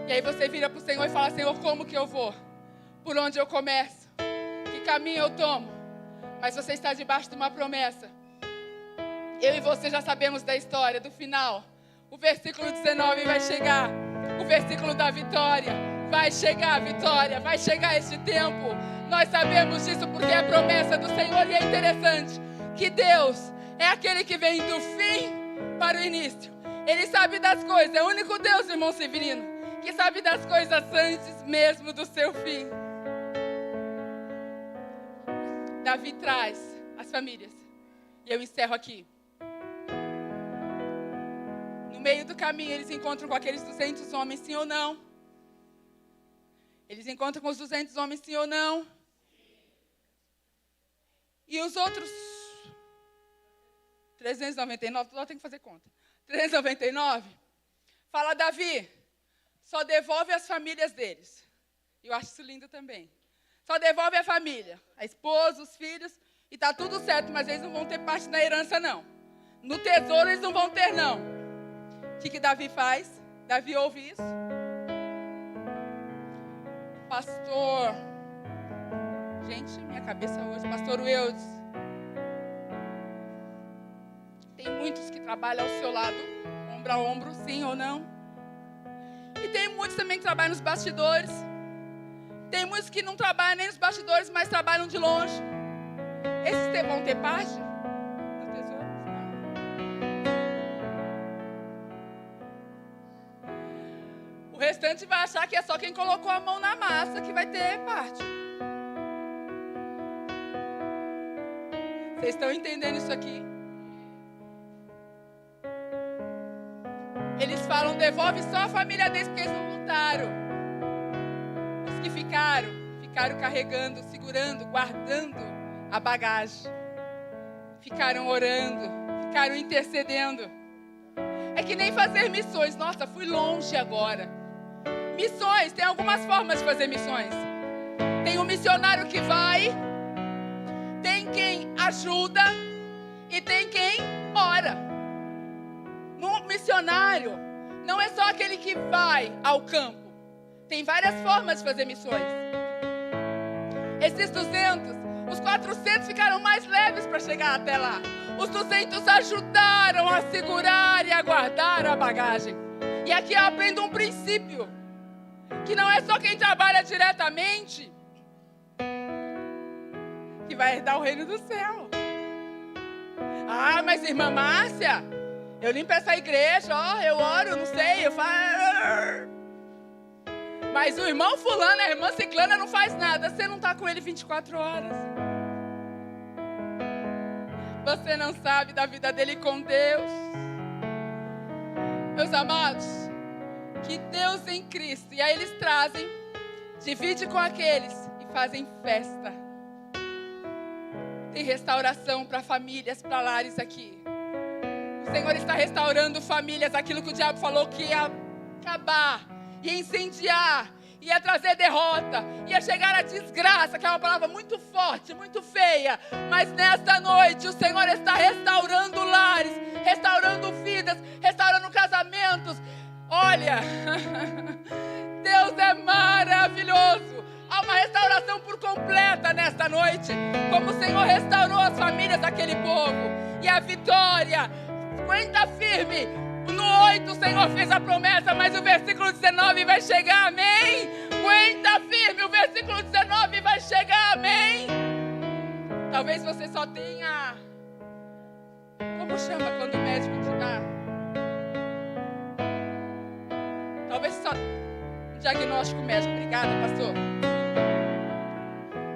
E aí você vira para o Senhor e fala, Senhor, como que eu vou? Por onde eu começo? Que caminho eu tomo? Mas você está debaixo de uma promessa. Eu e você já sabemos da história, do final. O versículo 19 vai chegar. O versículo da vitória. Vai chegar a vitória. Vai chegar este tempo. Nós sabemos disso porque é a promessa do Senhor. E é interessante que Deus é aquele que vem do fim para o início. Ele sabe das coisas. É o único Deus, irmão Severino, que sabe das coisas antes mesmo do seu fim. Davi traz as famílias. E eu encerro aqui. No meio do caminho, eles encontram com aqueles 200 homens, sim ou não? Eles encontram com os 200 homens, sim ou não? E os outros 399, lá tem que fazer conta. 399, fala, Davi, só devolve as famílias deles. Eu acho isso lindo também. Só devolve a família, a esposa, os filhos, e tá tudo certo, mas eles não vão ter parte na herança, não. No tesouro eles não vão ter, não. O que Davi faz? Davi ouve isso. Pastor, gente, minha cabeça hoje, pastor Eudes, tem muitos que trabalham ao seu lado, ombro a ombro, sim ou não? E tem muitos também que trabalham nos bastidores. Tem muitos que não trabalham nem nos bastidores, mas trabalham de longe. Esses vão ter parte do tesouro? O restante vai achar que é só quem colocou a mão na massa que vai ter parte. Vocês estão entendendo isso aqui? Eles falam, devolve só a família deles, porque eles não lutaram. Os que ficaram carregando, segurando, guardando a bagagem. Ficaram orando, ficaram intercedendo. É que nem fazer missões. Nossa, fui longe agora. Missões, tem algumas formas de fazer missões. Tem um missionário que vai, tem quem ajuda e tem quem ora. No missionário, não é só aquele que vai ao campo. Tem várias formas de fazer missões. Esses 200, os 400 ficaram mais leves para chegar até lá. Os 200 ajudaram a segurar e a guardar a bagagem. E aqui eu aprendo um princípio. Que não é só quem trabalha diretamente que vai herdar o reino do céu. Ah, mas irmã Márcia, Eu limpo essa igreja, ó, eu oro, não sei, eu faço... Mas o irmão fulano, a irmã ciclana não faz nada. Você não está com ele 24 horas. Você não sabe da vida dele com Deus. Meus amados, que Deus em Cristo, e aí eles trazem, divide com aqueles e fazem festa. Tem restauração para famílias, para lares aqui. O Senhor está restaurando famílias, aquilo que o diabo falou que ia acabar, ia incendiar, ia trazer derrota, ia chegar a desgraça, que é uma palavra muito forte, muito feia. Mas nesta noite o Senhor está restaurando lares, restaurando vidas, restaurando casamentos. Olha, Deus é maravilhoso. Há uma restauração por completa nesta noite, como o Senhor restaurou as famílias daquele povo. E a vitória, aguenta firme. No 8 o Senhor fez a promessa, mas o versículo 19 vai chegar, amém? Aguenta firme, o versículo 19 vai chegar, amém? Talvez você só tenha... Como chama quando o médico te dá? Talvez só... Diagnóstico médico. Obrigada, pastor.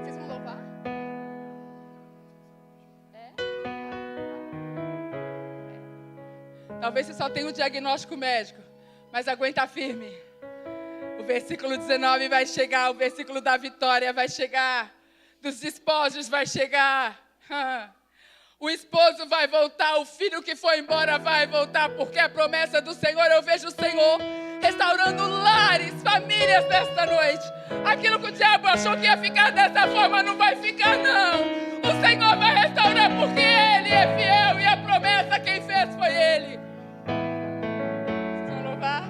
Vocês vão louvar? Talvez você só tenha um diagnóstico médico, mas aguenta firme. O versículo 19 vai chegar, o versículo da vitória vai chegar, dos despojos vai chegar. O esposo vai voltar, o filho que foi embora vai voltar, porque a promessa do Senhor, eu vejo o Senhor restaurando lares, famílias nesta noite. Aquilo que o diabo achou que ia ficar dessa forma, não vai ficar não. O Senhor vai restaurar, porque Ele é fiel e a promessa quem fez foi Ele. Vocês vão louvar?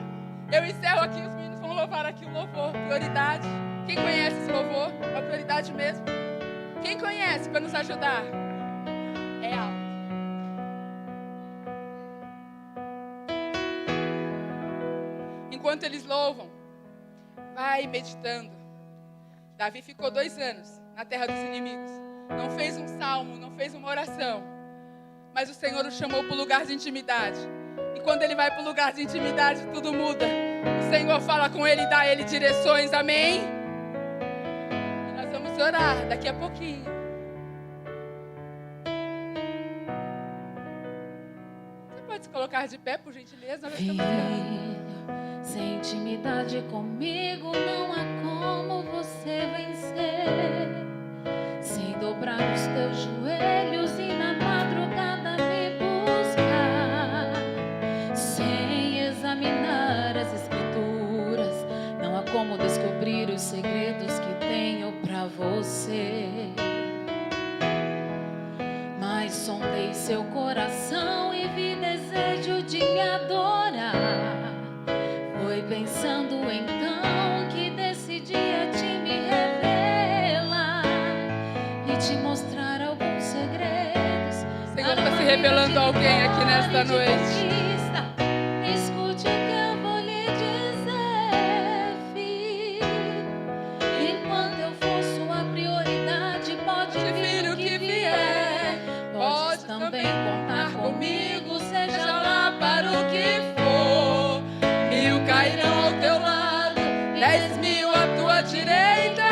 Eu encerro aqui, os meninos vão louvar aqui o louvor, prioridade. Quem conhece esse louvor? É a prioridade mesmo. Quem conhece para nos ajudar? É alto. Enquanto eles louvam, vai meditando. Davi ficou 2 anos na terra dos inimigos. Não fez um salmo, não fez uma oração. Mas o Senhor o chamou para o lugar de intimidade. E quando ele vai para o lugar de intimidade, tudo muda. O Senhor fala com ele e dá a ele direções, amém? E nós vamos orar daqui a pouquinho. Você pode se colocar de pé, por gentileza? Nós estamos orando. Sem intimidade comigo não há como você vencer. Sem dobrar os teus joelhos e na madrugada me buscar. Sem examinar as escrituras, não há como descobrir os segredos que tenho pra você. Mas sondei seu coração e vi desejo de me adorar. Foi pensando então que decidia te me revelar e te mostrar alguns segredos. O Senhor está se revelando a alguém aqui nesta noite. Escute o que eu vou lhe dizer, filho. Enquanto eu for sua prioridade, pode vir o que vier. Pode também contar comigo, seja lá para o que for. 1000 cairão ao teu lado, 10.000 à tua direita,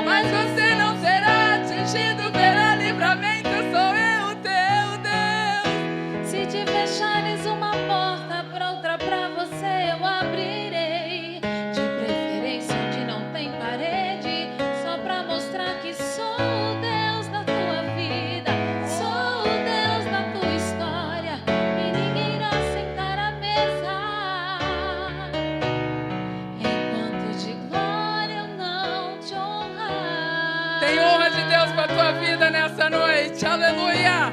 mas você não será atingido, verá livramento, sou eu, teu Deus. Se te fechares uma porta, para outra pra você eu abrirei. De preferência onde não tem parede, só pra mostrar que sou o Deus da tua vida, sou o Deus da tua história, e ninguém irá sentar à mesa. Tem honra de Deus para a tua vida nessa noite, aleluia.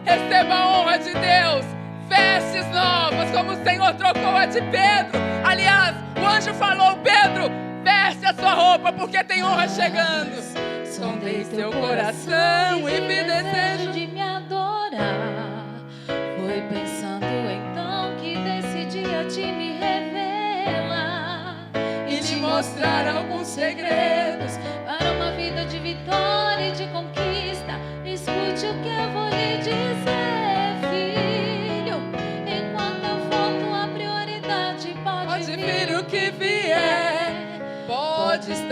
Receba a honra de Deus, vestes novas, como o Senhor trocou a de Pedro. Aliás, o anjo falou: Pedro, veste a sua roupa, porque tem honra chegando. Sondei seu coração e vi desejo de me adorar. Foi pensando então que decidia te me revelar e lhe mostrar alguns segredos para uma vida de vitória e de conquista. Escute o que eu vou lhe dizer, filho. Enquanto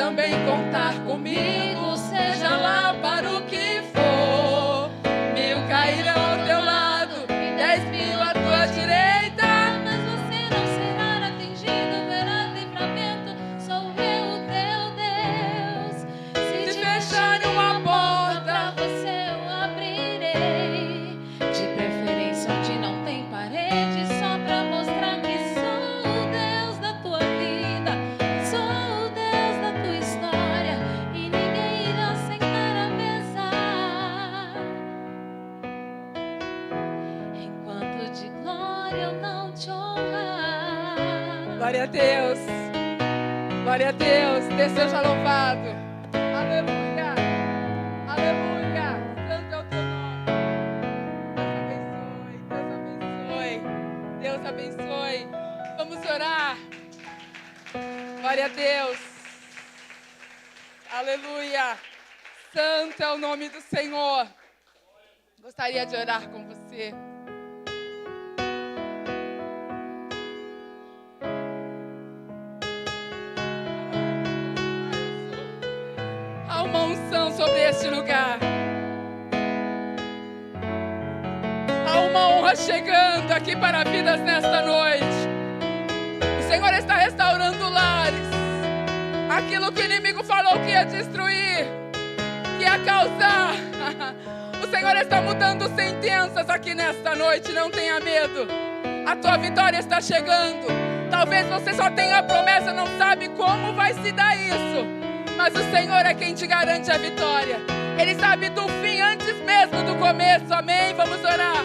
também contar comigo, seja lá para o que for. 1000 cairão ao teu lado, 10.000 à tua direita, mas você não será atingido, verá livramento, sou eu o teu Deus. se te fecharem uma porta, Pra você eu abrirei, de preferência onde não tem parede, só pra mostrar que sou o Deus da tua vida, sou o Deus da tua história, e ninguém irá sentar à mesa enquanto de glória eu não te honrar. glória a Deus, glória a Deus, Deus seja louvado, aleluia, aleluia, santo é o teu nome, Deus abençoe, vamos orar, glória a Deus, aleluia, santo é o nome do Senhor. Gostaria de orar com você. Há uma unção sobre este lugar. Há uma honra chegando aqui para vidas nesta noite. O Senhor está restaurando lares. Aquilo que o inimigo falou que ia destruir, que ia causar. O Senhor está mudando sentenças aqui nesta noite. Não tenha medo. A tua vitória está chegando. Talvez você só tenha a promessa, não sabe como vai se dar isso. Mas o Senhor é quem te garante a vitória. Ele sabe do fim antes mesmo do começo. Amém? Vamos orar.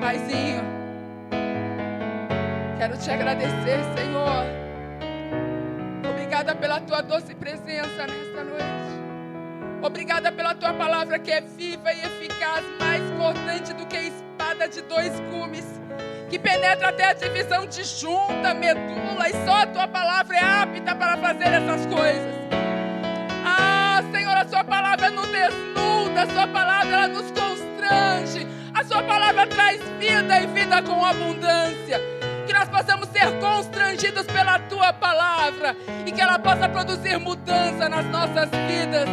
Paizinho, quero te agradecer, Senhor. Obrigada pela tua doce presença nesta noite. Obrigada pela tua palavra que é viva e eficaz, mais cortante do que a espada de 2 gumes, que penetra até a divisão de junta, medula, e só a tua palavra é apta para fazer essas coisas. Ah, Senhor, a sua palavra nos desnuda, a sua palavra ela nos constrange, a sua palavra traz vida e vida com abundância. Que nós possamos ser constrangidos pela tua palavra e que ela possa produzir mudança nas nossas vidas,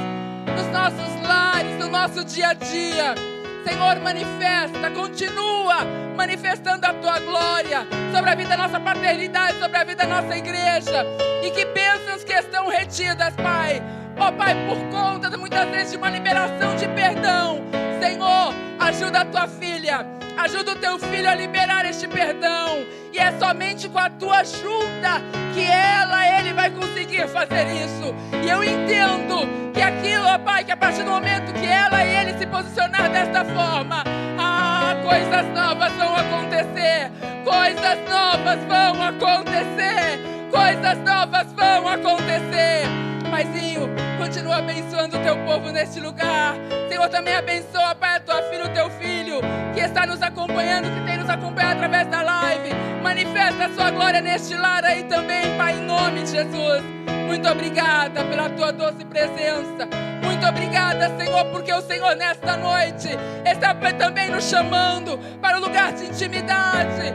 nos nossos lares, no nosso dia a dia. Senhor, manifesta, continua manifestando a tua glória sobre a vida da nossa paternidade, sobre a vida da nossa igreja. E que bênçãos que estão retidas, Pai. Ó Pai, por conta muitas vezes de uma liberação de perdão. Senhor, ajuda a tua filha, ajuda o teu filho a liberar este perdão. E é somente com a tua ajuda que ele vai conseguir fazer isso. E eu entendo que aquilo, ó Pai, que a partir do momento que ela e ele se posicionar desta forma, coisas novas vão acontecer. Coisas novas vão acontecer. Coisas novas vão acontecer. Paizinho, continua abençoando o teu povo neste lugar. Senhor, também abençoa, Pai, a tua filha, o teu filho, que está nos acompanhando, que tem nos acompanhado através da live. Manifesta a sua glória neste lar aí também, Pai, em nome de Jesus. Muito obrigada pela tua doce presença. Muito obrigada, Senhor, porque o Senhor nesta noite está também nos chamando para um lugar de intimidade.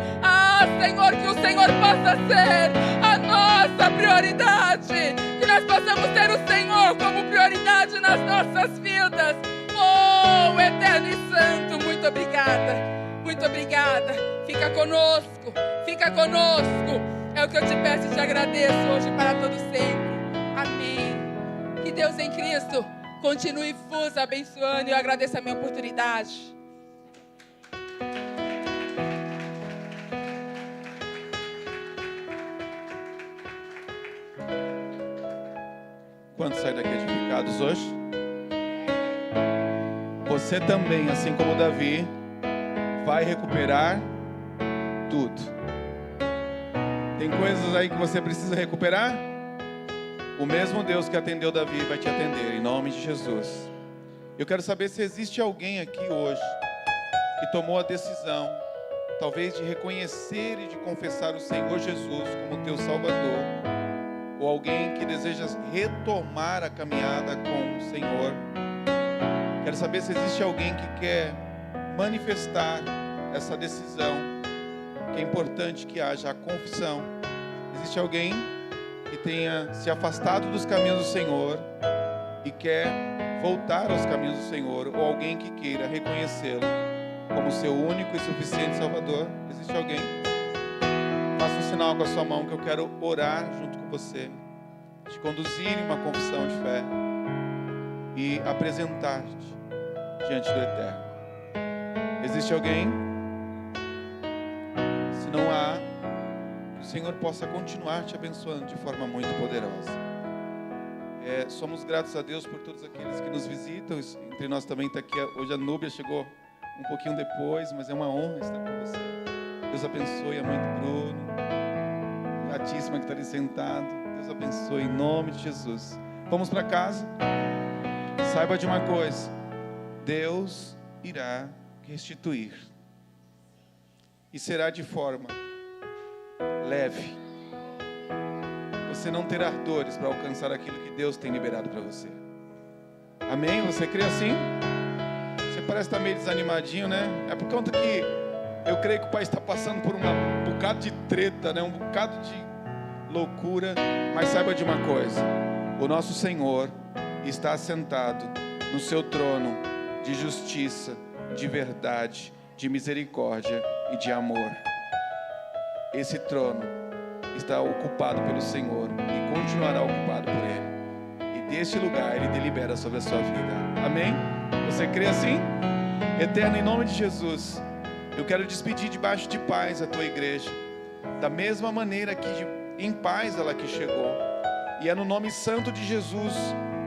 Senhor, que o Senhor possa ser a nossa prioridade. Que nós possamos ter o Senhor como prioridade nas nossas vidas. Oh, eterno e santo, muito obrigada. Muito obrigada. Fica conosco, fica conosco. É o que eu te peço e te agradeço hoje para todo sempre. Amém. Que Deus em Cristo continue vos abençoando, e eu agradeço a minha oportunidade. Quantos saem daqui edificados hoje? Você também, assim como Davi, vai recuperar tudo. Tem coisas aí que você precisa recuperar? O mesmo Deus que atendeu Davi vai te atender, em nome de Jesus. Eu quero saber se existe alguém aqui hoje que tomou a decisão, talvez de reconhecer e de confessar o Senhor Jesus como teu Salvador, ou alguém que deseja retomar a caminhada com o Senhor. Quero saber se existe alguém que quer manifestar essa decisão, que é importante que haja a confissão Existe alguém que tenha se afastado dos caminhos do Senhor e quer voltar aos caminhos do Senhor, ou alguém que queira reconhecê-lo como seu único e suficiente Salvador? Existe alguém? Faça um sinal com a sua mão que eu quero orar junto com você, te conduzir em uma confissão de fé e apresentar-te diante do Eterno. Existe alguém? Se não há, que o Senhor possa continuar te abençoando de forma muito poderosa. Somos gratos a Deus por todos aqueles que nos visitam. Entre nós também está aqui, hoje a Núbia chegou um pouquinho depois, mas é uma honra estar com você. Deus abençoe a mãe do Bruno, a Gatíssima que está ali sentado. Deus abençoe em nome de Jesus. Vamos para casa? Saiba de uma coisa: Deus irá restituir, e será de forma leve. Você não terá dores para alcançar aquilo que Deus tem liberado para você. Amém? Você crê assim? Você parece estar meio desanimadinho, né? É por conta que eu creio que o país está passando por um bocado de treta, né? Um bocado de loucura. Mas saiba de uma coisa: o nosso Senhor está assentado no seu trono de justiça, de verdade, de misericórdia e de amor. Esse trono está ocupado pelo Senhor e continuará ocupado por Ele. E deste lugar Ele delibera sobre a sua vida. Amém? Você crê assim? Eterno, em nome de Jesus, eu quero despedir debaixo de paz a tua igreja, da mesma maneira que em paz ela que chegou. E é no nome santo de Jesus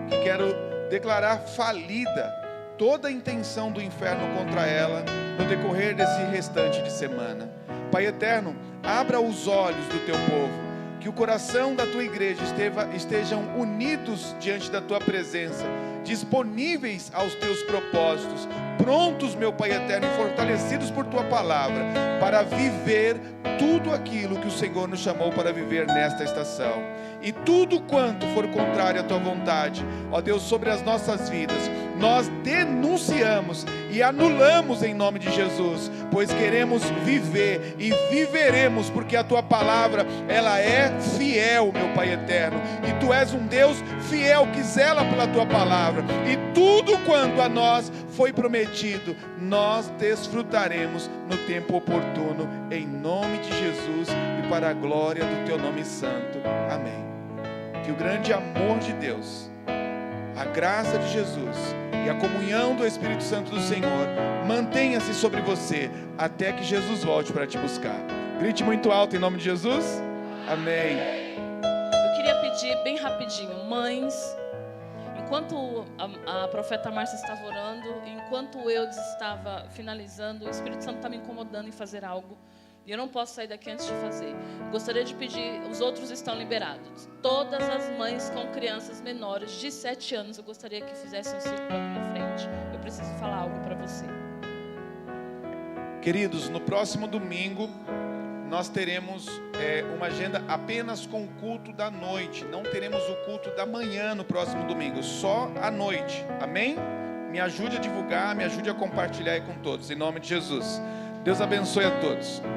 que quero declarar falida toda a intenção do inferno contra ela no decorrer desse restante de semana. Pai eterno, abra os olhos do teu povo, que o coração da tua igreja estejam unidos diante da tua presença, disponíveis aos teus propósitos, prontos, meu Pai eterno, e fortalecidos por tua palavra, para viver tudo aquilo que o Senhor nos chamou para viver nesta estação. E tudo quanto for contrário à tua vontade, ó Deus, sobre as nossas vidas, nós denunciamos e anulamos em nome de Jesus, pois queremos viver e viveremos, porque a tua palavra, ela é fiel, meu Pai eterno, e tu és um Deus fiel que zela pela tua palavra, e tudo quanto a nós foi prometido, nós desfrutaremos no tempo oportuno, em nome de Jesus e para a glória do teu nome santo. Amém. Que o grande amor de Deus, a graça de Jesus e a comunhão do Espírito Santo do Senhor mantenha-se sobre você até que Jesus volte para te buscar. Grite muito alto em nome de Jesus. Amém. Eu queria pedir bem rapidinho, mães, enquanto a profeta Márcia estava orando, enquanto eu estava finalizando, o Espírito Santo está me incomodando em fazer algo. E eu não posso sair daqui antes de fazer. Gostaria de pedir, os outros estão liberados. Todas as mães com crianças menores de 7 anos, eu gostaria que fizessem um círculo aqui na frente. Eu preciso falar algo para você. Queridos, no próximo domingo, nós teremos uma agenda apenas com o culto da noite. Não teremos o culto da manhã no próximo domingo, só à noite. Amém? Me ajude a divulgar, me ajude a compartilhar aí com todos, em nome de Jesus. Deus abençoe a todos.